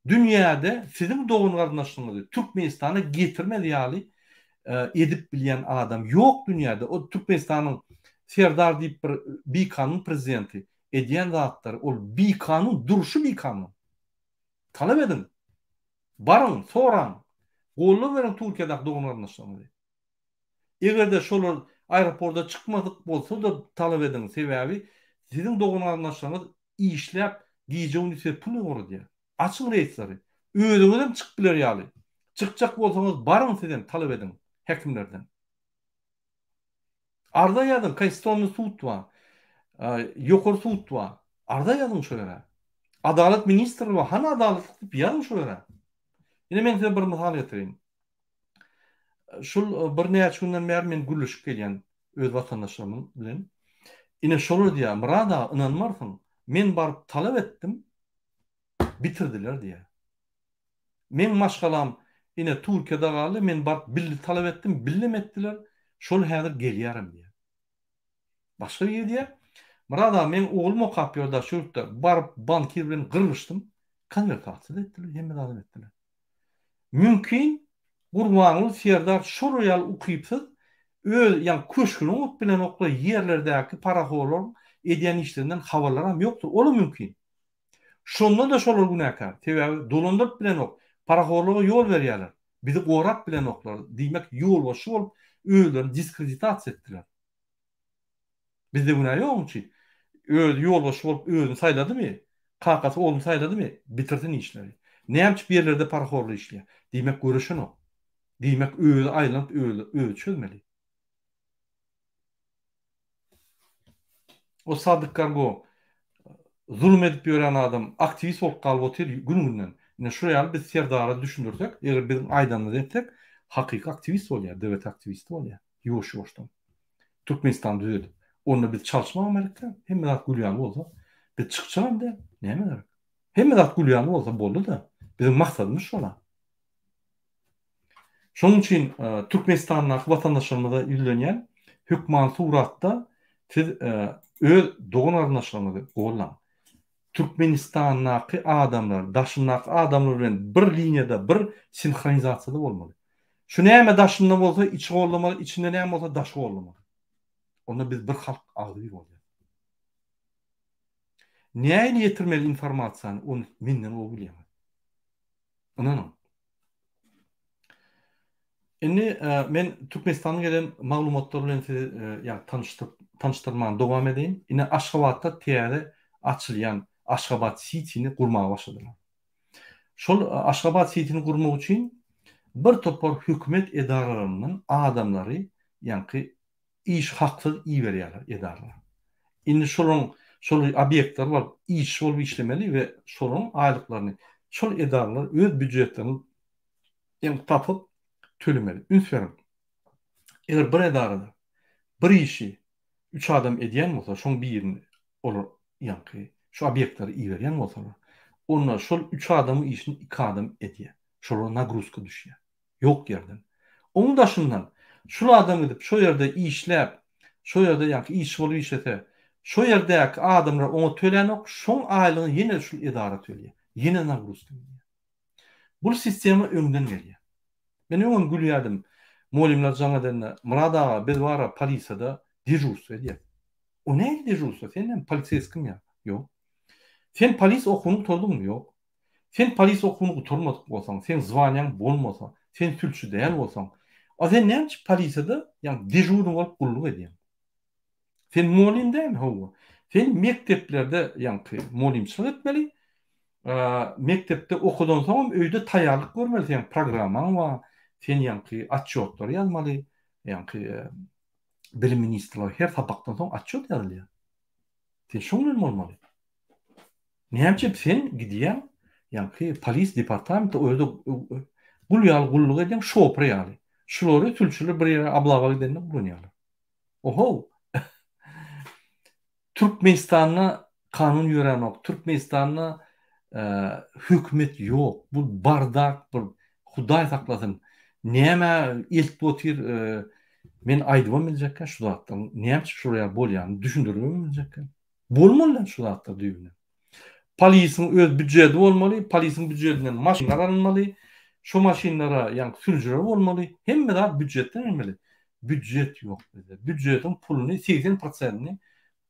dünýäde siziň dogan garyndaşlygyňyzy Türkmenistana getirmeli ýaly edip bilýän adam ýok dünýäde. O Türkmenistanyň Serdar diýip bir BK-nyň prezidenti edýän zatlar, ol BK-nyň duruşy BK-nyň. Talap edin. Barın, soran. Golluk berin Türkiýede dogan garyndaşlygyňyzy. Egerde şolar aeroportda çykmadyk bolsa da talap edin. Sebäbi siziň dogan garyndaşlygyňyz işläp giýje uniwersitet pulu gordy. Açyk reýsleri. Özüňizem çykyp biler ýaly. Çıkacak bolsaňyz barın sizden talep edin hekimlerden. Arda ýazyn, Konstitusiýony suwutma, ýokary suwutma. Arda ýazyn şo ýere. Adalet ministri we hana adalet diýip ýazyn şo ýere. Ine men size bir mysal getireyim. Şol bir näçe günden bäri men gülüşip gelýän öz watandaşlarymyň bilen. Ine şolar diýär, "Murada, inanmarsyň, men baryp talep etdim, bitirdiler" diýär. Men maşgalam ine Türkiýede galy, men baryp billi talep etdim, billim etdiler. Şol häzir gelýärim diýär. Başga bir diýär, "Murada, men oğlum okap ýurda şurda baryp bankir bilen gyrlyşdym, konvertatsiýa etdiler, hemme adam etdiler." Mümkin Gurbanul Serdar şu royal ukypsyz öz yani köşkünün bilen okla yerlerdäki paraholor edýän işlerinden habarlaram ýokdur. Ola mümkin. Şonda da şolar günäkär. Tebe dolandyryp bilen ok paraholora ýol berýärler. Bizi gorap bilen oklar. Diýmek ýol başy bolup öýlerini diskreditasiýa etdiler. Bizde günä ýokçy. Öz ýol başy bolup özüni saýladymy? Kakasy oğlum saýladymy? Bitirsin işleri. Näme bir yerlerde paraholor işleýär. Diýmek görüşen ok. Diýmek öýle aýlanyp öýle çözmeli. O Sadyk Kargo zulm edip ýören adam aktivist bolup galyp otyr gün-günden. Ine şu ýaly biz Serdara düşünürsek, eger biz aýdanlyk etsek, hakyky aktivist bolýar, döwlet aktivisti bolýar. Ýoş-ýoşdan. Türkmenistan düzedi. Onu biz çalışmak gerekden. Hemme zat gülýan bolsa, biz çykjam da näme gerek? Hemme zat gülýan bolsa boldy da. Bizim maksadymyz şola. Şonuň üçin Türkmenistan'da watandaşlarymyza ýüzlenýän hükman suratda siz öz dogan arnaşlarymyzy gollan. Türkmenistan'daky adamlar, daşyndaky adamlar bilen bir liniýada, bir sinhronizasiýada bolmaly. Şu näme daşynda bolsa içi gollamaly, içinde näme bolsa daşı gollamaly. Onda biz bir halk agdyr bolýar. Näme ýetirmeli informasiýany, onu menden o bilýär. Ananyň. Indi men Türkmenistan'a gelen maglumatlar bilen ýa tanıştyrmagy dowam edeyim. Ine Aşgabatda täze açylýan Aşgabat sitini gurmaga başladylar. Şol Aşgabat sitini gurmak üçin bir topar hökümet edaralarynyň adamlary ýa-ni iş haksyz iý berýärler edaralar. Indi şol obyektler bar, iş bolup işlemeli we şolaryň aýlyklaryny şol edaralar öz büdjetlerini ýa-ni tapyp tölemeli. Ünsverim. Eger bir edarada bir işi 3 adam edýän bolsa, şoň birini olur ýa-ni şu obyektleri iý berýän bolsa, onlar şol 3 adamı işini 2 adam edýär. Şolara nagruzka düşýär. Yok yerden. Onun daşyndan şol adam edip şo ýerde işläp, şo ýerde ýa-ni iş bolup işlete, şo ýerdäki adamlar ona tölenok, şoň aýlygy ýene şu edara tölýär. Ýene nagruzka. Bu sistema öňden gelýär. Men öňün gülýärdim. Molimler jaňadan Murada biz wara polisiýada dejurstwo edýär. O näme dejurstwo? Sen polisiýskym ýa? Ýok. Sen polis okuny tutuldyňmy? Ýok. Sen polis okuny tuturmadyk bolsaň, sen zwaniýaň bolmasa, sen türkçü däl bolsaň, o sen näme polisiýada ýa-ni dejurny bolup gulluk edýän? Sen molim dämi howa? Sen mekteplerde ýa-ni molimçilik etmeli. Mektepde okudan soň öýde taýýarlyk görmeli, sen programmaň bar. Sen ýa-ni atçotlar ýazmaly, ýa-ni bilim ministrleri her sabakdan soň atçot ýazylýar. Sen şoňla bolmaly. Näme sen gidýän, ýa-ni polis departamenti öýde gulluk edýän şopra ýaly. Şolary türkçüler bir ýere ablaga gidende gullanýarlar. Oho. Türkmenistan'a kanun ýören ok, Türkmenistan'a hükümet ýok. Bu bardak, bir Hudaý saklasyn. Näme ilk botir men aýdymam biljekkä şu zatdan. Näme şuraya bolýan düşündirmem biljekkä. Bolmaly şu zatda düýüne. Polisiň öz büdjeti bolmaly, polisiň büdjetinden maşynalar alınmaly. Şu maşynlara ýa-ni sürüjüler bolmaly. Hemme zat büdjetden gelmeli. Büdjet ýok bizde. Büdjetiň puluny 80%ni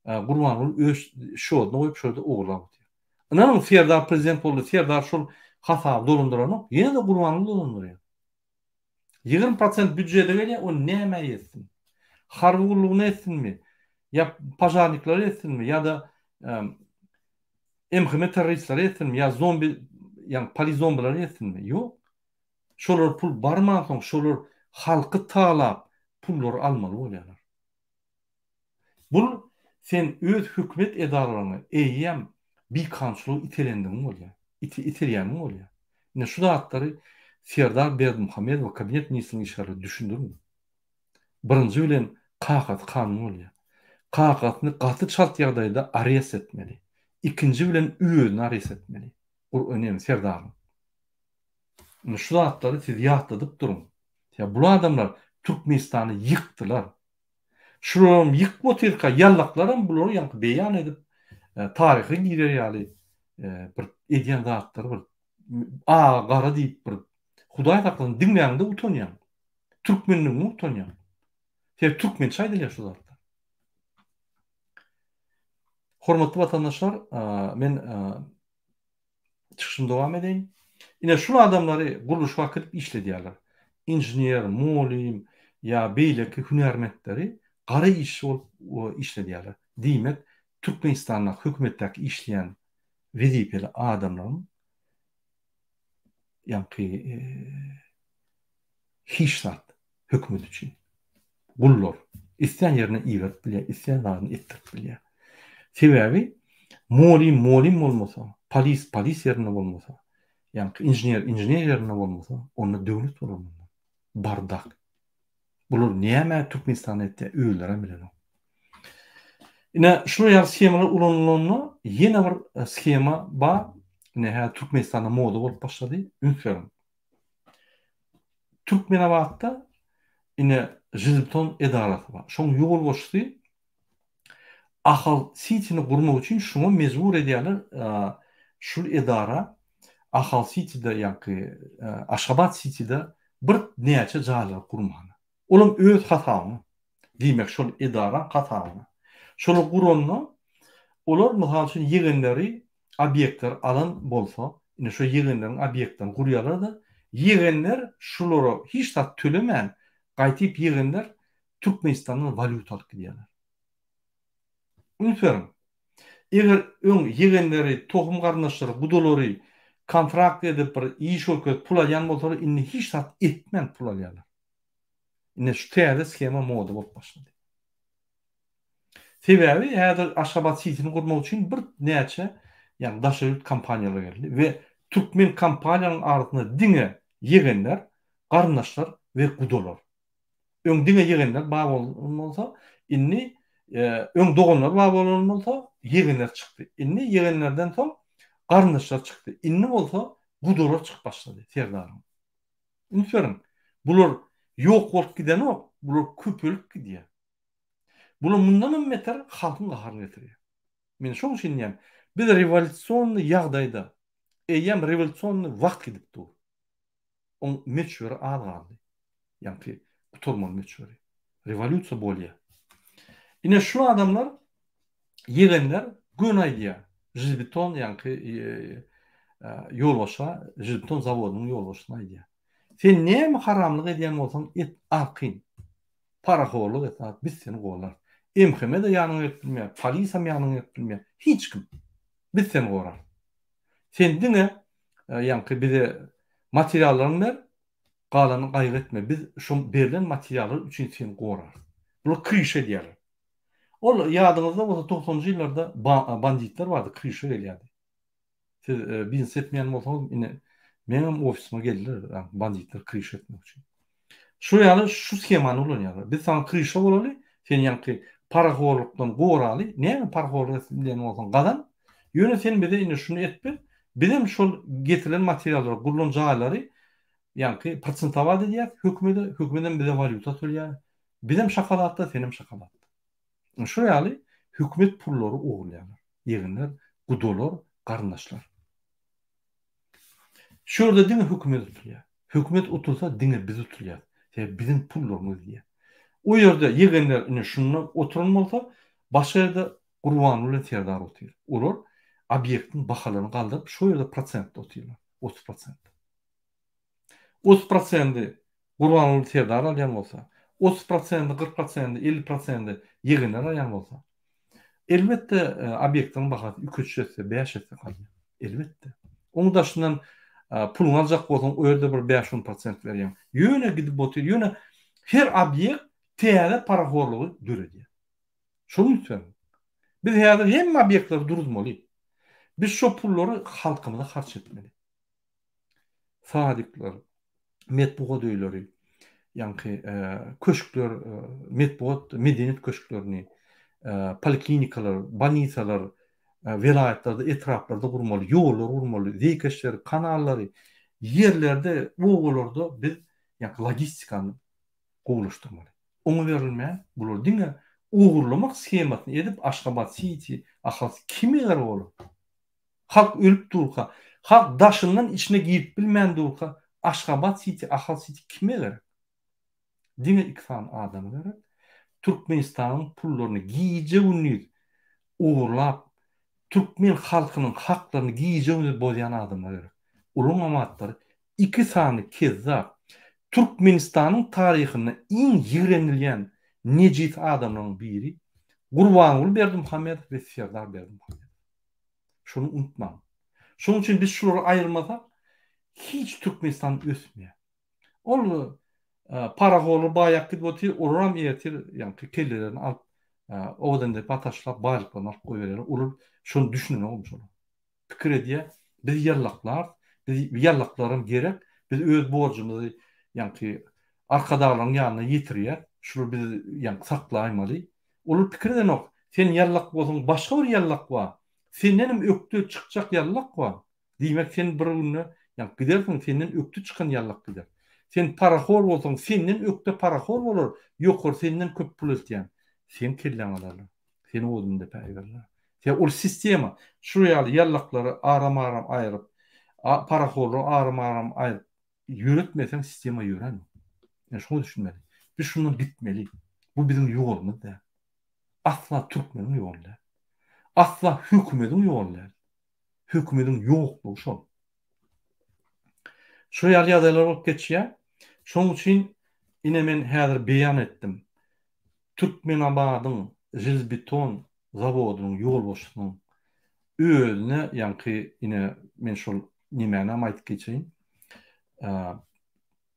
Gurbanul öz şoňa goýup şurada oglap. Anam Serdar prezident boldy. Serdar şol hasap dolandyranyp, ýene de Gurbanul dolandyrýar. 20% büdjete gelýär, o näme ýetsin? Harwurlugyny etsinmi? Ya pajarniklar etsinmi? Ya da emhime teröristler etsinmi? Ya zombi, yani polis zombiler etsinmi? Yok. Şolar pul barman soň şolar halky taýlap pullar almaly bolýarlar. Bul sen öz hükmet edarlaryny eýýäm bir kançylyk itelendiň bolýar. Iterýäniň bolýar. Ne şu zatlary Serdar Berdimuhammedow kabinet ministriniň işgary düşündirmi? Birinji bilen kakat kanun bolýar. Kakatyny gaty şart ýagdaýda arres etmeli. İkinji bilen özüni arres etmeli. Bu önemli Serdar. Şu zatlary siz ýagdadyp durun. Ya bu adamlar Türkmenistany yıktılar. Şurum yıkmotirka yallaklarım buları yankı beyan edip tarihi girer yani bir edyen zatlar bir gara deyip bir Hudaý taklaryny dinleýände utanýan. Türkmenligiňe utanýan. Türkmen çaýdylýar şu zatlar. Hormatly vatandaşlar, men çıkışym dowam edeýin. Ine şu adamlary guruluşga kirip işledýärler. İnjinier, mulim ya beýleki hünärmendleri gara iş bolup işledýärler. Diýmek, Türkmenistanyň hökümetdäki işleýän wezipeli adamlaryň ýa-ni hiçsat hökümet üçin gullar isleýän ýerine iýerip bilýär, isleýän zadyny etdirip bilýär. Sebebi mulim bolmasa, polis ýerine bolmasa, ýa-ni injinier ýerine bolmasa, onda döwlet bolar. Bardak. Bular näme Türkmenistany etdi? Öýlere bilen. Ine şunu ýa skemalar ulanylanyny ýene bir skema bar. Ine Türkmenistanda moda bolup başlady. Ünferim. Türkmenawatda ine Jilton edarasy bar. Şoň ýol boşdy. Ahal sitini gurmak üçin şunu mezbur edýärler. Şu edara Ahal City'de ýa-ni Aşgabat City'de bir näçe jaýlar gurmany. Olam öz hatalyny. Diýmek şol edara hatalyny. Şol guranyny olar mysal üçin ýegenleri obyektler alan bolsa, ine şu ýegenleriň obyektlerini gurýarlar da, ýegenler şolary hiç da tölemän gaýtyp ýegenler Türkmenistanyň valyutalyk diýerler. Ünferim. Eger öň ýegenleri, tohum garnaşlary, budolary kontrakt edip bir iş şirket pul alýan bolsalar, inni hiç da etmän pul alýarlar. Ine şu täze skema moda bolup başlady. Sebebi häzir Aşgabat City'ni gurmak üçin bir näçe ýa-ni daşary kompaniýalar geldi we Türkmen kompaniýalaryň ardyna diňe ýegenler, garnaşlar we gudolar. Öň diňe ýegenler bag bolsa, inni öň doganlar bag bolsa, ýegenler çykdy. Inni ýegenlerden soň garnaşlar çykdy. Inni bolsa gudolar çykyp başlady. Serdarym. Ünferim. Bular ýok bolup giden ok, bular köpülük gidýär. Bular mundan beter halkyň gaharyny getirýär. Men şoň üçin diýem, biz revolýusiony ýagdaýda, eýem revolýusiony wagt gidipdi. On meçhuri algady. Ýa-ni uturmaly meçhuri. Revolýusiýa bolýar. Ine şu adamlar ýegenler gün aýdýar. Jilbeton ýa-ni ýolbaşa, Jilbeton zawodynyň ýolbaşyna aýdýar. Sen näme haramlyk edýän bolsaň et alkyn. Paraholuk etap biz seni golar. Emheme de ýanyňa etdirmeýär, polisam ýanyňa etdirmeýär. Hiç kim. Biz seni gorar. Sen diňe ýa-ni bize materiallaryny ber, galany gaýry etme. Biz şu berilen materiallar üçin seni gorar. Bunu kryş edýärler. Ol ýadyňyzda bolsa 90-njy ýyllarda banditler bardy, kryş edýärdi. Siz biznes etmeýän bolsaňyz, ine menem ofisime geldiler, banditler kryş etmek üçin. Şu ýaly şu skemany ulanýarlar. Biz sana kryşa bolaly, sen ýa-ni paraholukdan goraly, näme paraholuk diýen bolsaň gadan, ýöne sen bize ine şunu etme. Bizim şol getirilen materiallar, gurulan jaýlary ýa-ni prosentowa edýär, hökümeden bize valyuta tölýär. Bizim şokoladda, senem şokoladda. Şu ýaly hökümet pullary ogurlaýarlar. Ýegenler, gudolar, garnaşlar. Şurada diňe hökümet tutulýar. Hökümet otursa diňe biz tutulýar. Bizim pullarymyz diýär. O ýerde ýegenler ine şunu oturan bolsa, başga ýerde Gurban bilen Serdar otyr. Olar obyektin bahalaryny galdyryp, şu ýerde prosent otyrlar. 30%. 30% Gurban bilen Serdar alýan bolsa, 30%, 40%, 50% ýegenler alýan bolsa, elbetde obyektin bahasy 3 ýetse, 5 ýetse galýar. Elbetde. Oňdaşyndan pulun alacak bolsaň öýde bir 5-10% berýän. Ýöne gidip otur, ýöne her obyekt täze paraxorlugy döredýär. Şonuň üçin biz häzir hemme obyektler duruzmaly. Biz şu pullary halkymyza harç etmeli. Sadyklar, metbuat öýleri, ýa-ni köşkler, metbuat, medeniýet köşklerini, poliklinikalar, banitsalar, vilayetlarda, etraflarda gurmaly, ýollar gurmaly, zeykeşler, kanallary, yerlerde, owalarda biz ýa logistikany gowlaşdyrmaly. Oňa berilmeýän bular diňe ugurlamak schemasyny edip Aşgabat City, ahas kime garap bolar? Halk ölüp durka, halk daşından içine girip bilmän durka, Aşgabat City, ahas City kime garap? Diňe iksan adamy garap. Türkmenistanyň pullaryny giýje unnýür, ugurlap, Türkmen halkynyň haklaryny giýje unnýür bolýan adamlar garap. Ulum amatlary iki sany kezzap Türkmenistanyň taryhyna iň ýigrenilýän nejit adamlaryň biri Gurbanuly Berdimuhammedow we Serdar Berdimuhammedow. Şunu unutmaň. Şonuň üçin biz şolary aýyrmasak hiç Türkmenistan ösmeýär. Ol paragoly baýak gidip otyr, olam ýetir, ýa-ni kellelerini alyp owadan da pataşlap baýlyklaryny alyp goýberler. Ular şonu düşünen olmuş. Pikir edýär, biz ýarlaklar, biz ýarlaklaryň gerek, biz öz borjumyzy ýa-ni arkadaklaryň ýanyna ýetirýär. Şunu biz ýa-ni saklaýmaly. Ular pikir edenok, sen ýarlak bolsaň başga bir ýarlak bar. Senden öktü çıkacak ýarlak bar. Diýmek sen bir günü ýa gidersiň, senden öktü çykan ýarlak gider. Sen paraxor bolsaň, senden ökde paraxor bolar. Ýokor senden köp pul etýän. Sen kelleň alarlar. Seni özünde päýberler. Sen ol sistema şu ýarlaklary aram-aram aýryp, paraxorlary aram-aram aýryp ýöretmeseň sistema ýören. Yani şunu düşünmeli. Biz şundan gitmeli. Bu bizim ýolumyz da. Asla Türkmeniň ýolu. Asla hökümetiň ýolu. Hökümetiň ýoklugy şol. Şu ýalylar bolup geçýär. Şonuň üçin ine men häzir beýan etdim. Türkmenabadyň Jilbeton zawodynyň ýol boşlugynyň özüne ýa-ni ine men şol nimäni aýtyp geçeýin.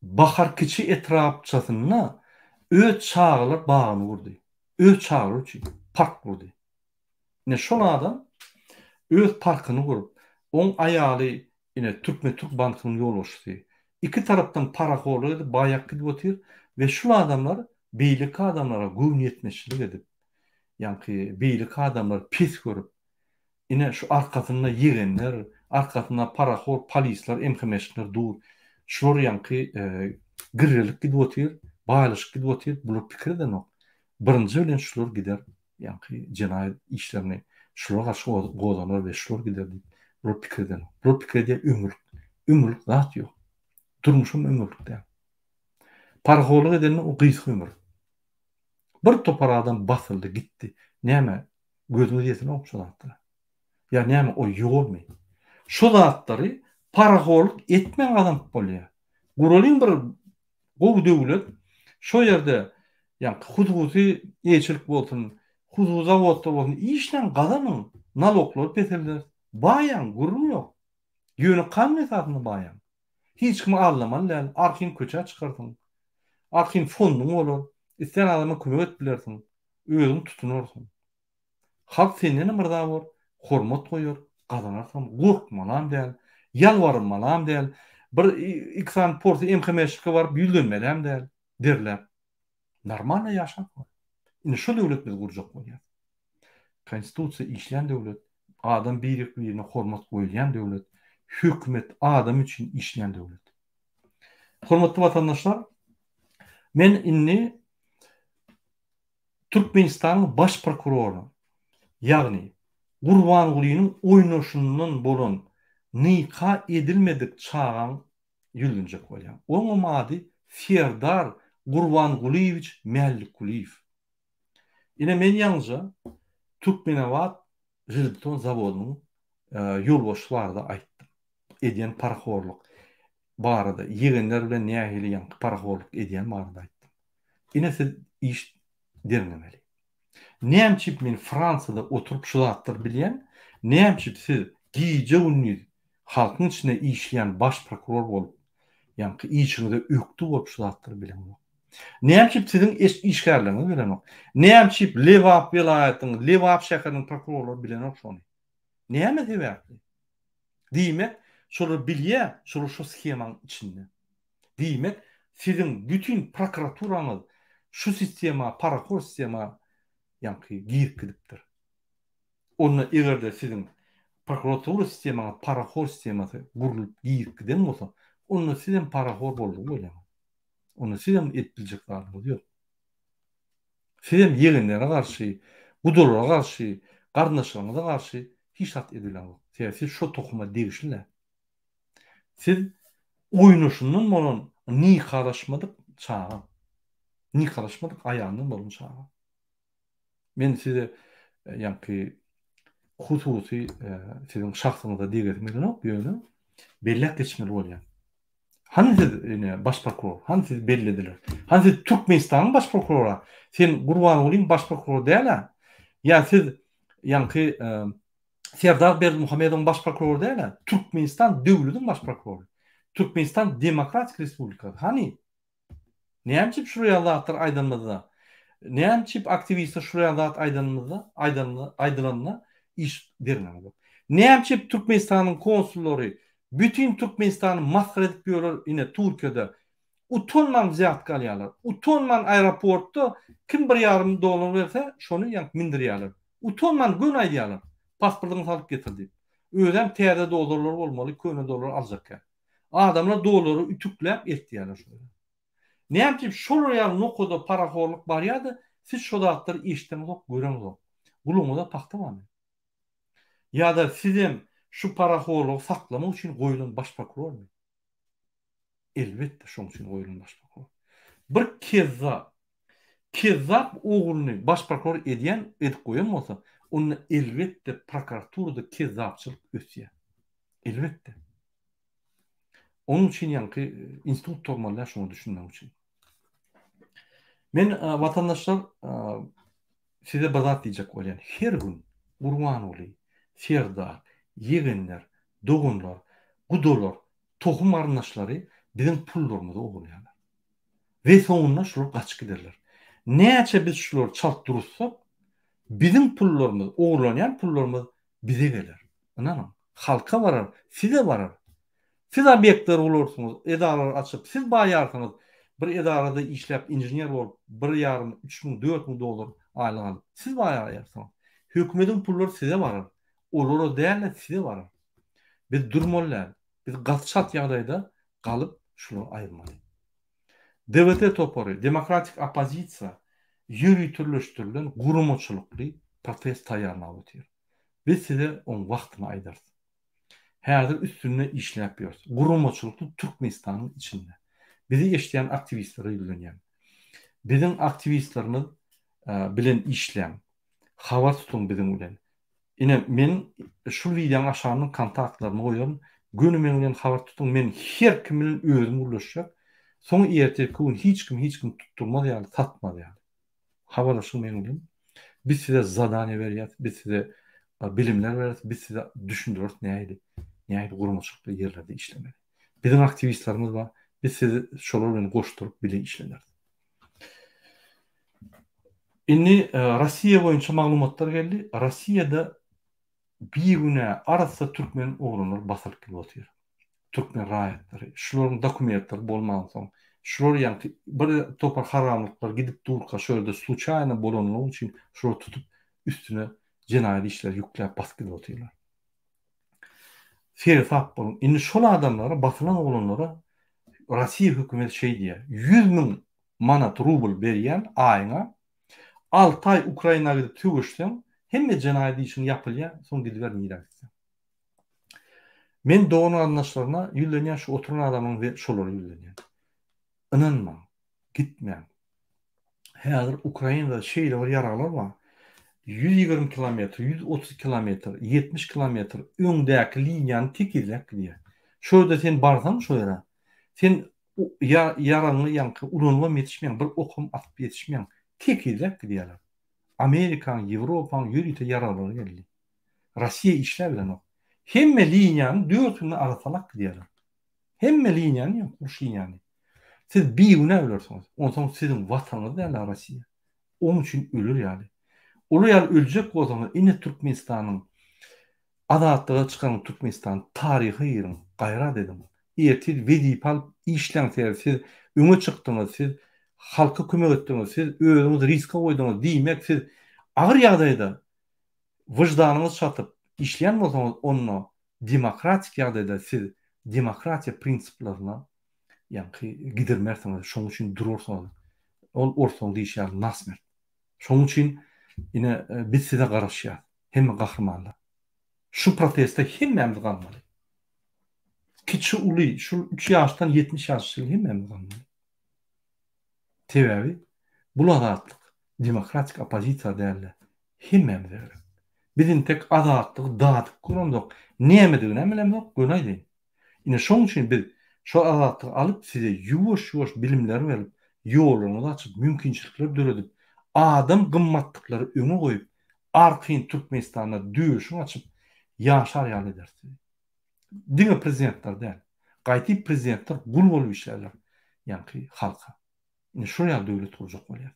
Baharkiçi etrapçasyna öz çağlar bagyny gurdy. Öz çağlar üçin park gurdy. Ne şol adam öz parkyny gurup, oň aýaly ine Türk bankynyň ýol boşlugy. İki tarapdan paraxorlugy baýak gidip otyr we şol adamlar beýlik adamlara göwn ýetmeşlik edip, ýa-ni beýlik adamlar pis görüp, ine şu arkasynda ýegenler, arkasynda paraxor polisler, emhemeşler dur. Şol ýa-ni girrelik gidip otyr, baýlyşyk gidip otyr, bular pikir edenok. Birinji bilen şolar gider, ýa-ni jenaýat işlerini şolar garşy gozanlar we şolar gider diýip bular pikir edenok. Bular pikir edýär ömürlük zat ýok. Durmuşum ömürlükde. Paraxorlyk edenden o gysy ömür. Bir topar adam basyldy, gitdi. Näme? Gözüňiz ýetine okşalatdy. Ya näme o ýolmy? Şu zatlary paraxorlyk etmeň adam bolýar. Guralyn bir gowy döwlet şo ýerde ýa huzury ýeçilik bolsun, huzury zawodlar bolsun, işden gazanyň naloglary peseller. Baýan gurum ýok. Ýöne kan esasynda baýan. Hiç kim ağlamaly däl, arkin köçe çykarsyň. Arkin fonduň bolar. Sen adama kömek etdilersiň. Özüň tutunursyň. Halk senden bir da bor, hormat goýar, gazanarsyň, gorkmalam däl, ýalvarmalam däl, bir iksan porsi emhemeşke bar, ýüzlenmelem däl derler. Normal ýaşap. Ine şu döwlet biz gurjak bolýar. Konstitusiýa işleýän döwlet, adam birine hormat goýulýan döwlet, hükümet adam için işleyen devlet. Hormatly vatandaşlar, men inni Türkmenistanyň baş prokuroru, ýagny Gurbanulynyň oýnaşyndan bolan nyka edilmedik çağan ýülünjek bolýan. Oňa mady Serdar Gurbanulyewich Mälikuliýew. Ine men ýalňyja Türkmenabad Jilbeton zawodynyň ýol boşlarynda aýtdym. Edýän paraxorlyk barada, ýegenler bilen nähili ýa paraxorlyk edýän barada aýtdym. Ine siz iş dernemeli. Näçip men Fransada oturup şu zatlar bilýän, näçip siz giýje unnýy halkın içinde işleyen baş prokuror bolup, ýa-ni işini de öktü bolup şu zatları bilen yok. Näçip sizin işgärliňizi bilen ok. Näçip Lewap vilayatynyň, Lewap şäheriniň prokurorlary bilen ok şonu. Näme sebäpli? Diýmek, şolar bilýär, şolar şu schemanyň içinde. Diýmek, sizin bütün prokuraturaňyz şu sistema, parakor sistema ýa-ni girip gidipdir. Onu egerde sizin prokuratura sistemaňyz, parakor sistemasy gurulup girip giden bolsa, onu sizin parakor bolýar bolýar. Onu sizin etbiljek zadyňyz ýok. Sizin ýegenlere garşy, gudolara garşy, garnaşlaryňyza garşy hiç hat edilen yok. Siz şu tokuma degişler. Siz oýnaşyndan bolan ni garaşmadyk çağa. Ni garaşmadyk aýandan bolan çağa. Men size ýa-ni hususy sizin şahsyňyza degerim yok ýöne bellek geçmeli bolýar. Hani siz baş prokuror, hani siz bellediler. Hani siz Türkmenistanyň baş prokurora, sen Gurban Ulin baş prokuror däle. Ya siz ýa-ni Serdar Berdimuhamedowyň baş prokuror däle. Türkmenistan döwletiň baş prokuroru. Türkmenistan Demokratik Respublikasy. Hani näçip şuraya zatlar aýdanmada? Näçip aktivistler şuraya zat aýdanmada? Aýdylanyna iş bermeli. Näçip Türkmenistanyň konsullary bütün Türkmenistany maskara edip ýörler ine Türkiýede. Utanman ziyat galýarlar. Utanman aeroportda kim $1,5 berse şonu ýa mindirýärler. Utanman gün aýdýarlar. Pasportyny salyp getirdi. Özem täze dolarlar bolmaly, köne dolar aljak. Adamlar doları ütükläp etdiýärler şoňa. Näçip şolary nokoda parakorluk barýady, siz şo zatları eşitdiňiz ok, göreňiz ok. Guluňyza paxtamamy. Ya da sizin şu parakorluğu saklamak için koyulan baş prokuror mu? Elbette şoň üçin koyulan baş prokuror. Bir kezzap oğulunu baş prokuror edip koyan bolsa, onu elbette prokuraturada kezzapçılık ötüyor. Elbette. Onun için ýa-ni institut tormalar şunu düşündüğüm için. Men vatandaşlar size bazat diýjek bolýan. Her gün Gurban Uly, Serdar, yegenler, dogunlar, gudolar, tohum arnaşlary bizim pullarymyzy ogurýarlar. Ve soňunda şular gaçyp giderler. Näçe biz şular çalp durursak, bizim pullarymyz, ogurlanýan pullarymyz bize gelir. Anam, halka barar, size barar. Siz obyektler olursunuz, edalar açıp, siz baýarsyňyz, bir edarada işläp injinier bolup, $1,500–3,000–4,000 aýlyk alyp, siz baýarýarsyňyz. Hökümetiň pullary size barar. Olara däle size barar. Biz durmalar, biz gatçat ýagdaýda galyp şunu aýyrmaly. DVT topary, demokratik opozisiýa ýürütürleşdirilen gurumçylykly protest taýýarlap ötýär. Biz size on wagtyny aýdarys. Häzir üstüne işläp ýörüs. Gurumçylykly Türkmenistanyň içinde. Bizi eşleyen aktivistleri ýüzlenýär. Bizim aktivistlerimiz bilen işlem, habar tutun bizim bilen. Ine men şu videoň aşanyň kontaktlaryny goýarym. Günü men bilen habar tutun, men her kim bilen özüm ulaşjak. Soň erteki gün hiç kim tutturmaz ýaly, satmaz ýaly. Habarlaşyň men bilen. Biz size zadany berýär, biz size bilimler berýär, biz size düşündürýäris näýdi gurumçylykly ýerlerde işlemeli. Bizim aktivistlerimiz var. Biz sizi şolar bilen goşdurup bile işlenir. Inni Rossiya boyunça maglumatlar geldi. Rossiyada bir güne arasda Türkmen oğlanlar basalyp gelip otyr. Türkmen raýatlary, şolaryň dokumentleri bolmadan soň, şolar ýa-ni bir topar haramlyklar gidip durka şöyle случайно bolanlar üçin şolar tutup üstüne jenaýat işler ýükläp basyp gelip otyrlar. Fersap bolun. Inni şol adamlara, basylan oğlanlara Rossiya hökümeti şey diýär, 100.000 manat rubl berýän aýyňa 6 ay Ukrainaga gidip tögüşsen, hemme jenaýat işini ýapylýar, soň gidip berýär. Men doğru anlaşlarına ýüzlenýän şu oturan adamın ve şolary ýüzlenýän. Inanma, gitme. Häzir Ukrainada şeýle bir ýaralar bar. 120 kilometr, 130 kilometr, 70 kilometr öňdäki liniýany tekizlep gidiyor. Şöyle sen barsan şu ýere. Sen yaranyny ýa-ni ulanma yetişmeýän, bir okum atyp yetişmeýän tekizlep gidiyorlar. Amerikan, Ýewropaň ýürüýte yaralary geldi. Rossiya işler bilen ok. hemme linýany döwürtüne arasalak diýerler. Hemme linýany ýok, kuş linýany. Siz bir güne ölersiniz. Ondan sizin vatanınız däl Russia. Onun üçin ölür ýaly. Olu ýaly öljek bolsaňyz, ine Türkmenistanyň azatlyga çykan Türkmenistan taryhy ýerin gaýrat edin. Ýetir wedipal işleňsiz, siz öňe çykdyňyz, siz halka kömek etdiňiz, siz özüňizi riska goýduňyz diýmek, siz agyr ýagdaýda wyjdanyňyz çatyp işleýän bolsaňyz, onu demokratik ýagdaýda siz demokratiýa prinsiplaryna ýa-ni gidermersiňiz, şoň üçin durursaňyz, ol orsoň diýişýär nasmer. Şoň üçin ine biz size garaşýar, hemme gahrmanlar. Şu protestde hemmemiz galmaly. Kiçi uly, şu 3 ýaşdan 70 ýaşa hemmemiz galmaly. Tebebi, bu azatlyk, demokratik opozisiýa däl, hemmemiz berip. Bizim tek azatlyk datyp gurandyk. Nämedigine bilemok, gönaýdy. Ine şoň üçin biz şu azatlygy alyp size ýuwaş-ýuwaş bilimler berip, ýoluňyzy açyp, mümkinçilikler döredip, adam gymmatlyklary öňe goýup, arkyň Türkmenistana düýüşiň açyp ýaşar ýaly edersiz. Diňe prezidentler däl. Gaýty prezidentler gul bolup işlerler. Ýa-ni halka. Ine şu ýaly döwlet kurjak bolýar.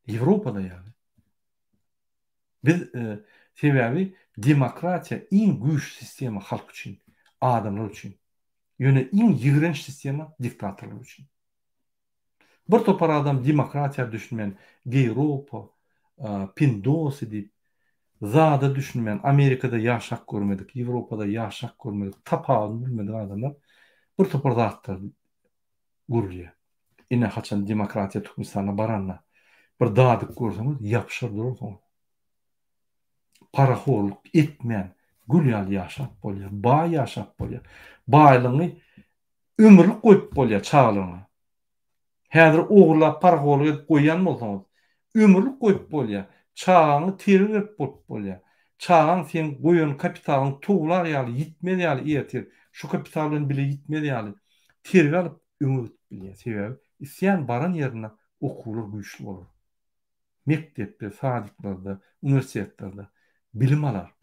Ýewropada ýaly. Biz sebebi demokratiya iň güýç sistema halk üçin, adamlar üçin. Ýöne iň ýigrenç sistema diktatorlar üçin. Bir topar adam demokratiya düşünmen, Ýewropa, Pindos edip, zada düşünmen, Amerikada ýaşak görmedik, Ýewropada ýaşak görmedik, tapagyny bilmedik adamlar bir topar zatlar gurulýar. Ine haçan demokratiya Türkmenistana baranlar bir dadyk görseňiz ýapşyr durursyňyz. Paraholuk etmeyen gülýal ýaşap bolýar, ba ýaşap bolýar. Baýlygy ömürlük goýup bolýar çağlaryna. Häzir oğurlap paraholuk edip goýan bolsaňyz, ömürlük goýup bolýar. Çağany teri berip bolýar. Çağan sen goýan kapitalyň tuğlar ýaly ýitmedi ýaly ýetir. Şu kapitalyň bile ýitmedi ýaly teri alyp ömür bilýär. Sebebi isýan baran ýerine okuwlar güýçli bolar. Mektepde, sadyklarda, universitetlerde bilim alar.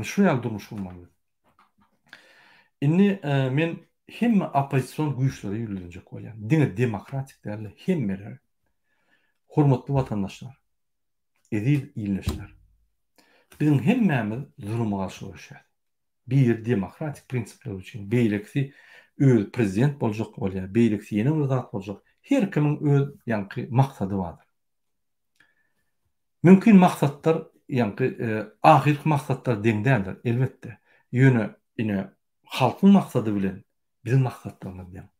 Şu ýaly durmuş bolmaly. Inni men hemme opozisiýon güýçleri ýürlenjek bolýan. Diňe demokratik däl hemmeler. Hormatly watandaşlar, edil ýyleşler. Bizim hemmemiz zuluma garşy görüşýär. Bir demokratik prinsipler üçin beýlekli öz prezident boljak bolýar, beýlekli ýene bir zat boljak. Her kimiň öz ýa-ni maksady bardyr. Mümkin maksatlar ýa-ni ahirki maksatlar deňdädir, elbetde. Ýöne ine halkyň maksady bilen bizim maksatlarymyz bilen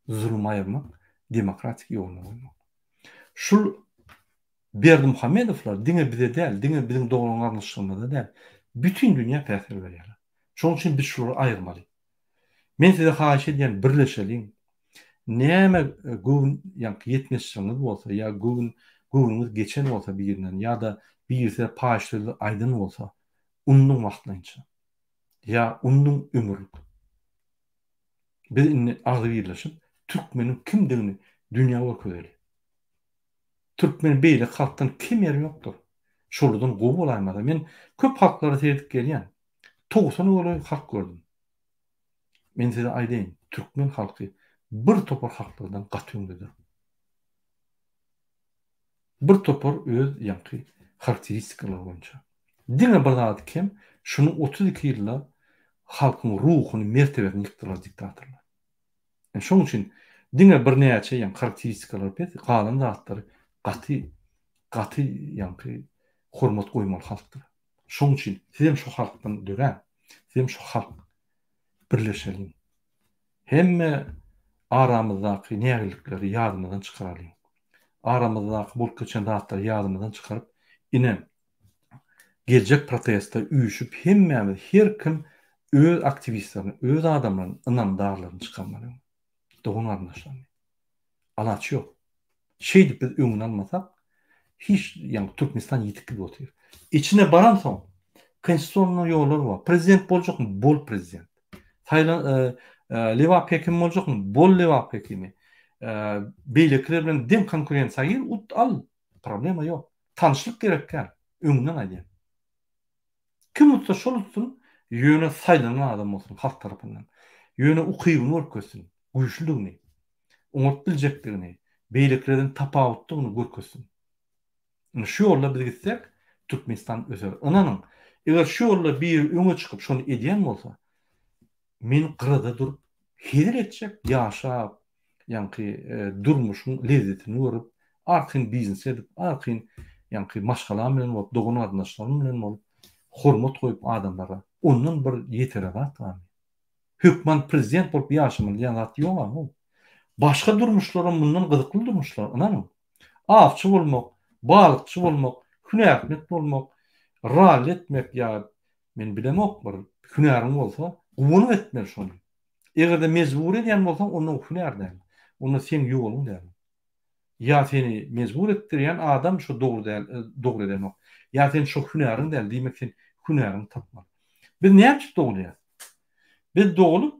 zuluma aýyrmak, demokratik ýoluna goýmak. Şul Berdi Muhammedowlar diňe bize däl, diňe bizim dogran garynşygymyzda däl, bütün dünýä täsir berýär. Şoň üçin biz şuları aýyrmaly. Men size haýyş edýän birleşeliň. Näme gün ýa-ni ýetmişçiňiz bolsa, ýa güňiz geçen bolsa birinden, ýa-da birisi paýşly aýdyn bolsa, unuň wagtynça. Ya unuň ömürlük. Biz agy birleşip Türkmeniň kimdigini dünýäge köýeli. Türkmen beýle halkdan kim ýeri ýokdur. Şoladan gowy bolaýmada. Men köp halklara seyredip gelýän. 90 öwrü halk gördüm. Men size aýdaýyn, Türkmen halky bir topar halklardan gatyňdyr. Bir topar öz ýa-ni karakteristikler boýunça. Diňe bir zat kim? Şunu 32 ýylda halkyň ruhuny, mertebesini ýykdylar diktatorlar. Şoň üçin diňe bir näçe ýa-ni karakteristikalar pet, galan zatlary gaty ýa-ni hormat goýmaly halkdyr. Şoň üçin sizem şu halkdan dören, sizem şu halk birleşeliň. Hemme aramyzdaky nägelikleri ýadymyzdan çykaralyň. Aramyzdaky bolup geçen zatlary ýadymyzdan çykaryp, ine gelecek protestda üýüşüp hemmemiz her kim öz aktivistlerini, öz adamlaryny, ynandarlaryny çykarmaly. Dogan arnaşlany. Alaçy ýok. Şeýdip biz öňüne almasak, hiç ýa-ni Türkmenistan ýetik gibi otyr. İçine baran soň konstitusiýonyň ýolları bar. Prezident boljakmy? Bol prezident. Lewap hekimi boljakmy? Bol lewap hekimi. Beýlekler bilen dem konkurensiýa gir, al. Problema ýok. Tanışlyk gerekkä. Öňünden aýdýar. Kim utsa şol utsun, Ýöne saýlanan adam bolsun halk tarapyndan. Ýöne ukybyny görkezsin, güýçlüligini, oňat biljekdigini, beýliklerden tapawutlygyny görkezsin. Şu ýolda biz gitsek, Türkmenistan öser. Ananyň, eger şu ýolda bir öňe çykyp şonu edýän bolsa, men gyrada durup heder etjek, ýaşap, ýanky durmuşyň lezzetini görüp, arkyn biznes edip, arkyn ýanky maşgalam bilen bolup, dogun ardaşlarym bilen bolup, hormat goýup adamlara. Ondan bir ýeterat bar. Hökman prezident bolup ýaşamaly ýa zat ýok. Başga durmuşlaryň bundan gyzykly durmuşlar. Ananyň. Awçy bolmak, balykçy bolmak, hünärmek bolmak, ral etmek ýa men bilemok bir hünäriň bolsa, guwuny etmeli şonu. Egerde mezbur edýän bolsaň, onu hünär däl. Onu sen ýoluň däl. Ýa seni mezbur etdirýän adam şu dogry däl, dogry edemok. Ýa sen şu hünäriň däl diýmek sen hünäriň tapmak. Biz näçe dogry? Biz dogry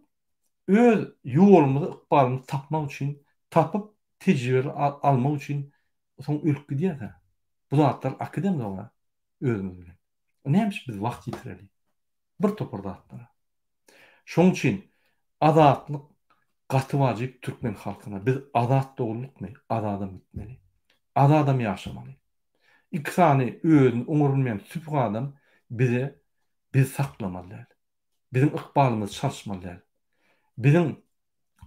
öz ýolumyzy, ykbalymy tapmak üçin, tapyp tejribe almak üçin soň ölüp gidýär. Bu zatlar akademik bolar özümiz bilen. Nämiş biz wagt ýitirelik? Bir toparda atlar. Şoň üçin adatlyk gaty wajyp türkmen halkyna. Biz adat dogulukmy? Adadam gitmeli. Adadam ýaşamaly. İksany özüni oňurmayan süpük adam bize biz saklamaly. Bizim ykbalymyz çalışmaly. Bizim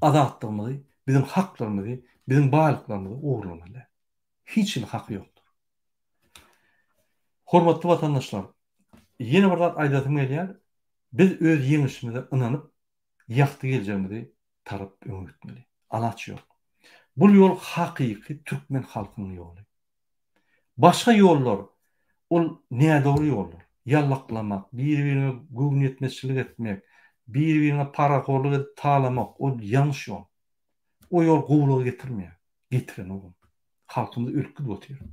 adatlygymyzy, bizim haklarymyzy, bizim baýlyklarymyzy oğurlamaly. Hiçbir haky ýokdur. Hormatly watandaşlar, ýene bir zat aýdasym gelýär. Biz öz ýeňişimize ynanyp, ýakty geljegimizi tarap öňütmeli. Alaç ýok. Bu ýol hakyky türkmen halkynyň ýoly. Başga ýollar, ol nädäwir ýollar? Ýallaklamak, bir-birine göwün etmezçilik etmek, bir-birine parakorluk edip talamak, o ýanş ýol. O ýol gowlugy getirmeýär. Getiren o. Halkymyzy ürküp götürýär.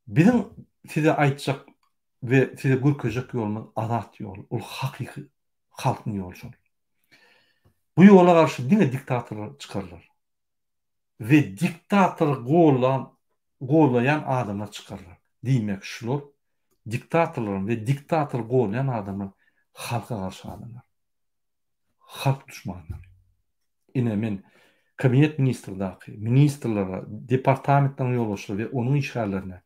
Bizim size aýtjak we size görkezjek ýolumyz adat ýol. Ol hakyky halkyň ýoly. Bu ýola garşy diňe diktatorlar çykarlar. We diktator gowlayan adamlar çykarlar. Diýmek şular, diktatorlar we diktator gowlayan adamlar halka garşy adamlar. Halk düşmanları. Ine men kabinet ministrdaky ministrlara, departamentlaryň ýolbaşçylary we onuň işgärlerine,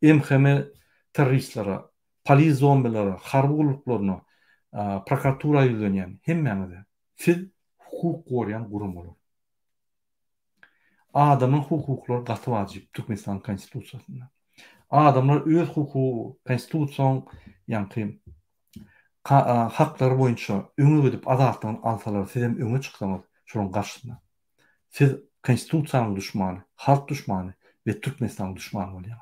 MHM terroristlara, polis zombilara, harby guluklaryna, prokuratura ýüzlenýän hemmäňize siz hukuk goraýan gurum bolun. Adamyň hukuklary gaty wajyp Türkmenistan konstitusiýasynda. Adamlar öz hukuky, konstitusiýaň ýanky haklary boýunça öňe gidip adatlygyny alsalar, siz hem öňe çyksaňyz şonuň garşysynda. Siz konstitusiýanyň düşmany, halk düşmany we Türkmenistan düşmany bolýar.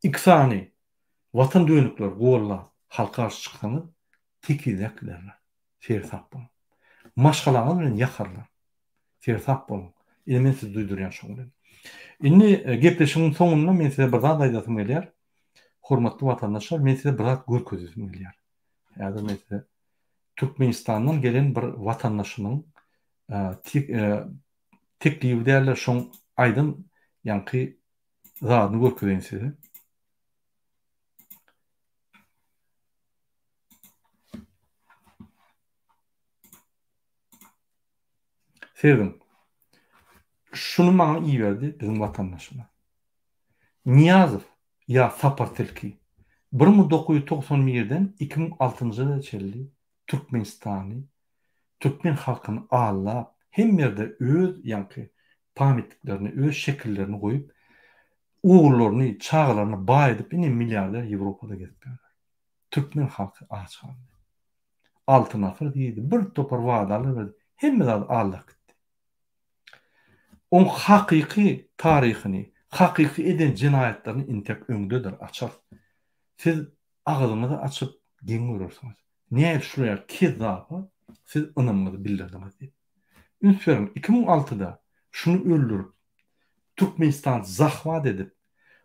İksany watan dönükler golla halka garşy çyksaňyz tekizeklerler. Fersap bolun. Maşgalaňyz bilen ýakarlar. Fersap bolun. Men siz duýdurýan şoňa. Indi gepleşigiň soňunda men size bir zat aýdasym gelýär. Hormatly watandaşlar, men size bir zat görkezýän gelýär. Ýa-da men size Türkmenistandan gelen bir watandaşymyň teklibi derler şoň aýdym ýanky zadyny görkezýän size. Sevdim. Şunu bana iyi verdi bizim vatandaşıma. Niyazov ya Sapartilki 1991'den 2006-njy ýyla çelli Türkmenistany, Türkmen halkyny ağlap, hem yerde öz ýanky pamitliklerini, öz şekillerini goýup, uğurlaryny, çağlaryny baýdyp, ine milliarder Ýewropada gezipler. Türkmen halky aç kaldy. Altı nafar diýdi, bir topar wadalar berdi. Hemme zat ağlap gitdi. On hakyky taryhyny, hakyky eden jinayetlerini intek öňdedir, açar. Siz agyzyňyzy açyp geň görürsiňiz. Näme şular kezzapy, siz ynamyňyzy bildirdiňiz diýip. Ünsüň 2006-da şunu öldürüp, Türkmenistan zahvat edip,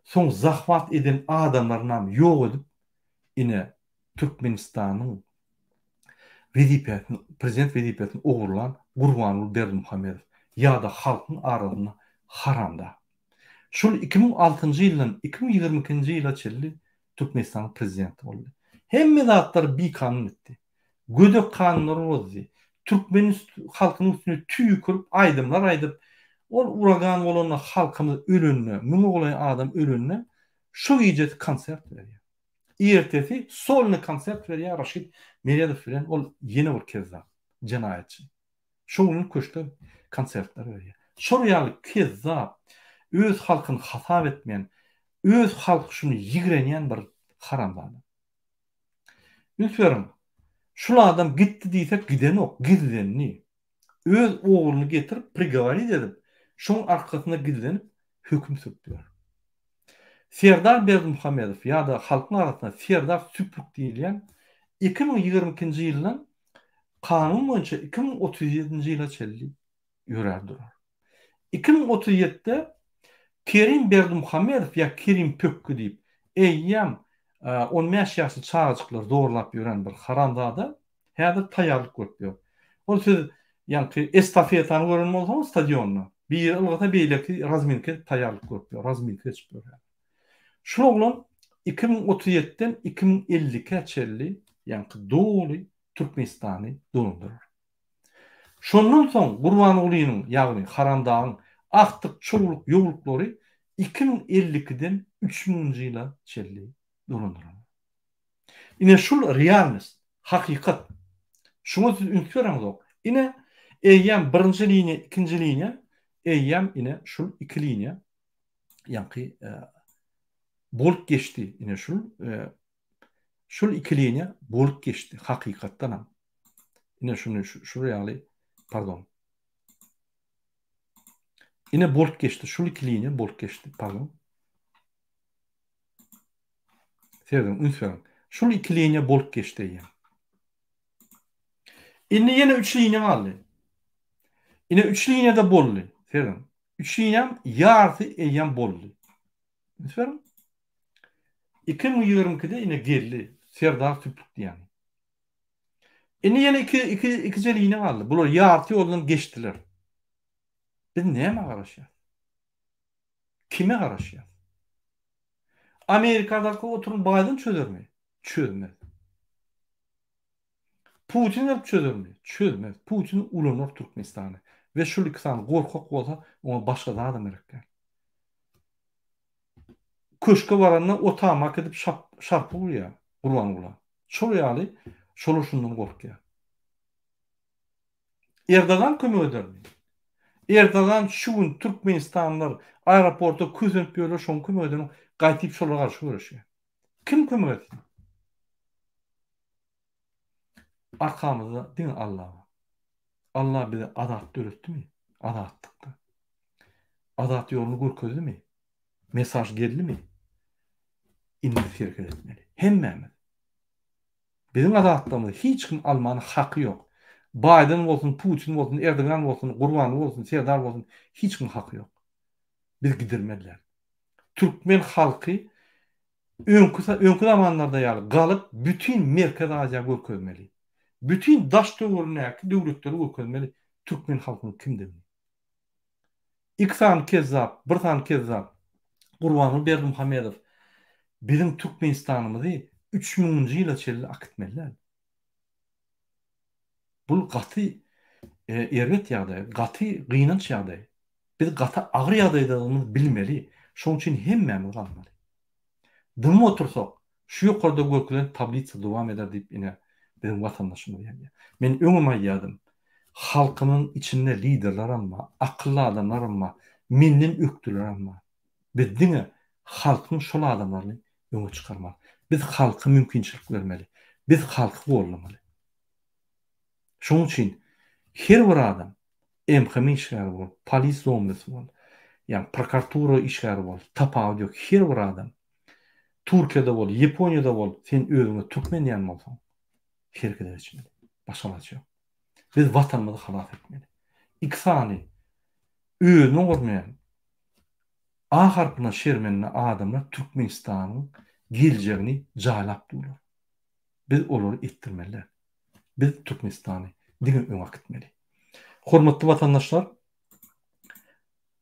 soň zahvat eden adamlaryny ýok edip, ine Türkmenistanyň prezident wezipetini ogurlan Gurbanul Berdimuhammedow ýa-da halkyň arasyna haramda. Şol 2006-njy ýyldan 2022-nji ýyla çelli Türkmenistan prezidenti boldy. Hemme zatlar bir kanun etti. Gödök kanunları bozdu. Türkmen halkının üstüne tüy kurup aydımlar aydıp o uragan olan halkımız ölünne, müme olan adam ölünne şu iyice konsept veriyor. İrtesi solunu konsept veriyor Raşid Meryadov bilen ol yeni bir kezda cinayetçi. Şoňuň köşkde konsertler veriyor. Şoňaly kezda öz halkyny hasap etmeýän, öz halk şunu ýigrenýän bir haramzada. Ünsüyorum. Şul adam gitti diýsek giden ok, gizlenni. Öz oğluny getirip prigorit edip, şoň arkasyna gizlenip höküm sürtýär. Serdar Berdimuhammedow ýa-da halkyň arasynda Serdar Süprük diýilen 2022-nji ýyldan kanun boýunça 2037-nji ýyla çelli ýörer durar. 2037-de Kerim Berdimuhammedow ýa Kerim Pökkü diýip eýýäm 15 ýaşly çağajyklar zorlap ýören bir haramzada häzir taýýarlyk görýär. Ol söz ýa-ni estafetany gören bolsaň stadionyna bir ylgata beýleki razminka taýýarlyk görýär, razminka geçýär. Şol bilen 2037-den 2050-ke çelli ýa-ni doly Türkmenistany donandyrar. Şondan soň Gurbanyň ýagny haramdagyň aktyk çoğuluk ýoğulukları 2052-den 3000-nji ýyla çelli donandyrar. Ine şol realность, hakykat. Şoňa siz ünsüreňiz. Ine eýýäm birinji linia, ikinji linia, eýýäm ine şol iki linia ýa-ni bolup geçdi. Ine şol iki linia bolup geçdi hakykatdan ham. Ine şunu şu ýaly, pardon. Ine bolup geçdi. Şol iki linia bolup geçdi, pardon. Sevdim, ünsüreň. Şol iki linia bolup geçdi eýýäm. Ine ýene üç linia galdy. Ine üç linia da boldy. Sevdim. Üç liniam ýarty eýýäm boldy. Ünsüreň. 2022-de ine geldi. Serdar Süprük diýýän. Ine ýene iki linia galdy. Bular ýarty ýoldan geçdiler. Biz näme garaşýar? Kime garaşýar? Amerikadaky oturup Biden çözermi? Çözmez. Putin de çözermi? Çözmez. Putin ulanır Türkmenistany. Ve şu ikisany gorkak bolsa, ona başga adam gerekler. Köşke baranna otamak edip şarpılı ya, Gurban ula. Şol ýaly, şol şundan gorkýar. Erdogan kömek ederdi. Erdogan şu gün Türkmenistanlar aeroporta küzünüp ýöler, şoň kömek ederdi. Gaýtyp şolara garşy görüşýär. Kim kömek etdi? Arkamızda din Allah. Allah bize adat öğretdi mi? Adatlıkta. Adat yolunu görkezdi mi? Mesaj geldi mi? İndir şirket etmeli. Hemmemiz. Bizim adatlığımızda hiç kim almanın hakkı yok. Biden olsun, Putin olsun, Erdogan olsun, Gurban olsun, Serdar olsun, hiç kim hakkı yok. Biz gidirmediler. Türkmen halkı önkü zamanlarda ýaly galyp bütün Merkez Aziýa görkezmeli. Bütün daş döwüründäki döwletleri görkezmeli. Türkmen halkyny kim demeli? İksan kezzap, birsan kezzap. Gurbany Berdimuhammedow bizim Türkmenistanymyzy 3000-nji ýyla çelli akıtmalylar. Bu gaty erwet ýagdaý, gaty gynanç ýagdaý. Biz gaty agyr ýagdaýdagyny bilmeli. Şoň üçin hemmemiz galmaly. Dym otursak, şu ýokarda görkezlen tabliça dowam eder diýip ine bizim watandaşymyz ýa-da. Men öňüme ýadym. Halkymyň içinde liderler amma, akıllı adamlar amma, menden öktüler amma. Biz diňe halkyň şol adamlaryny öňe çykarmaly. Biz halka mümkinçilik bermeli. Biz halky gollamaly. Şoň üçin her bir adam emhemi işgär bol, polis zomnysy bol, ýa prokuratura işgär bol, tapagy ýok her bir adam. Türkiýede bol, Ýaponiýada bol, sen özüňe türkmen ýan bolsaň, şerket etmeli. Başgaçy ýok. Biz watanymyzy halat etmeli. İksany özüne görmeýän A harpyna şermenine adamlar Türkmenistanyň geljegini jaýlap durlar. Biz olary etdirmeliler. Biz Türkmenistany diňe öňe akıtmaly. Hormatly watandaşlar,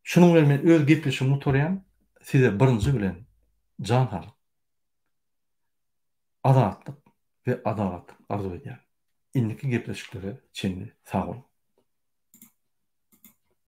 şunuň bilen men öz gepleşigimi uturýan, size birinji bilen jan halyk, adatlyk, ve adalet arzu edýär. Inniki gepleşiklere çenli sağ olun.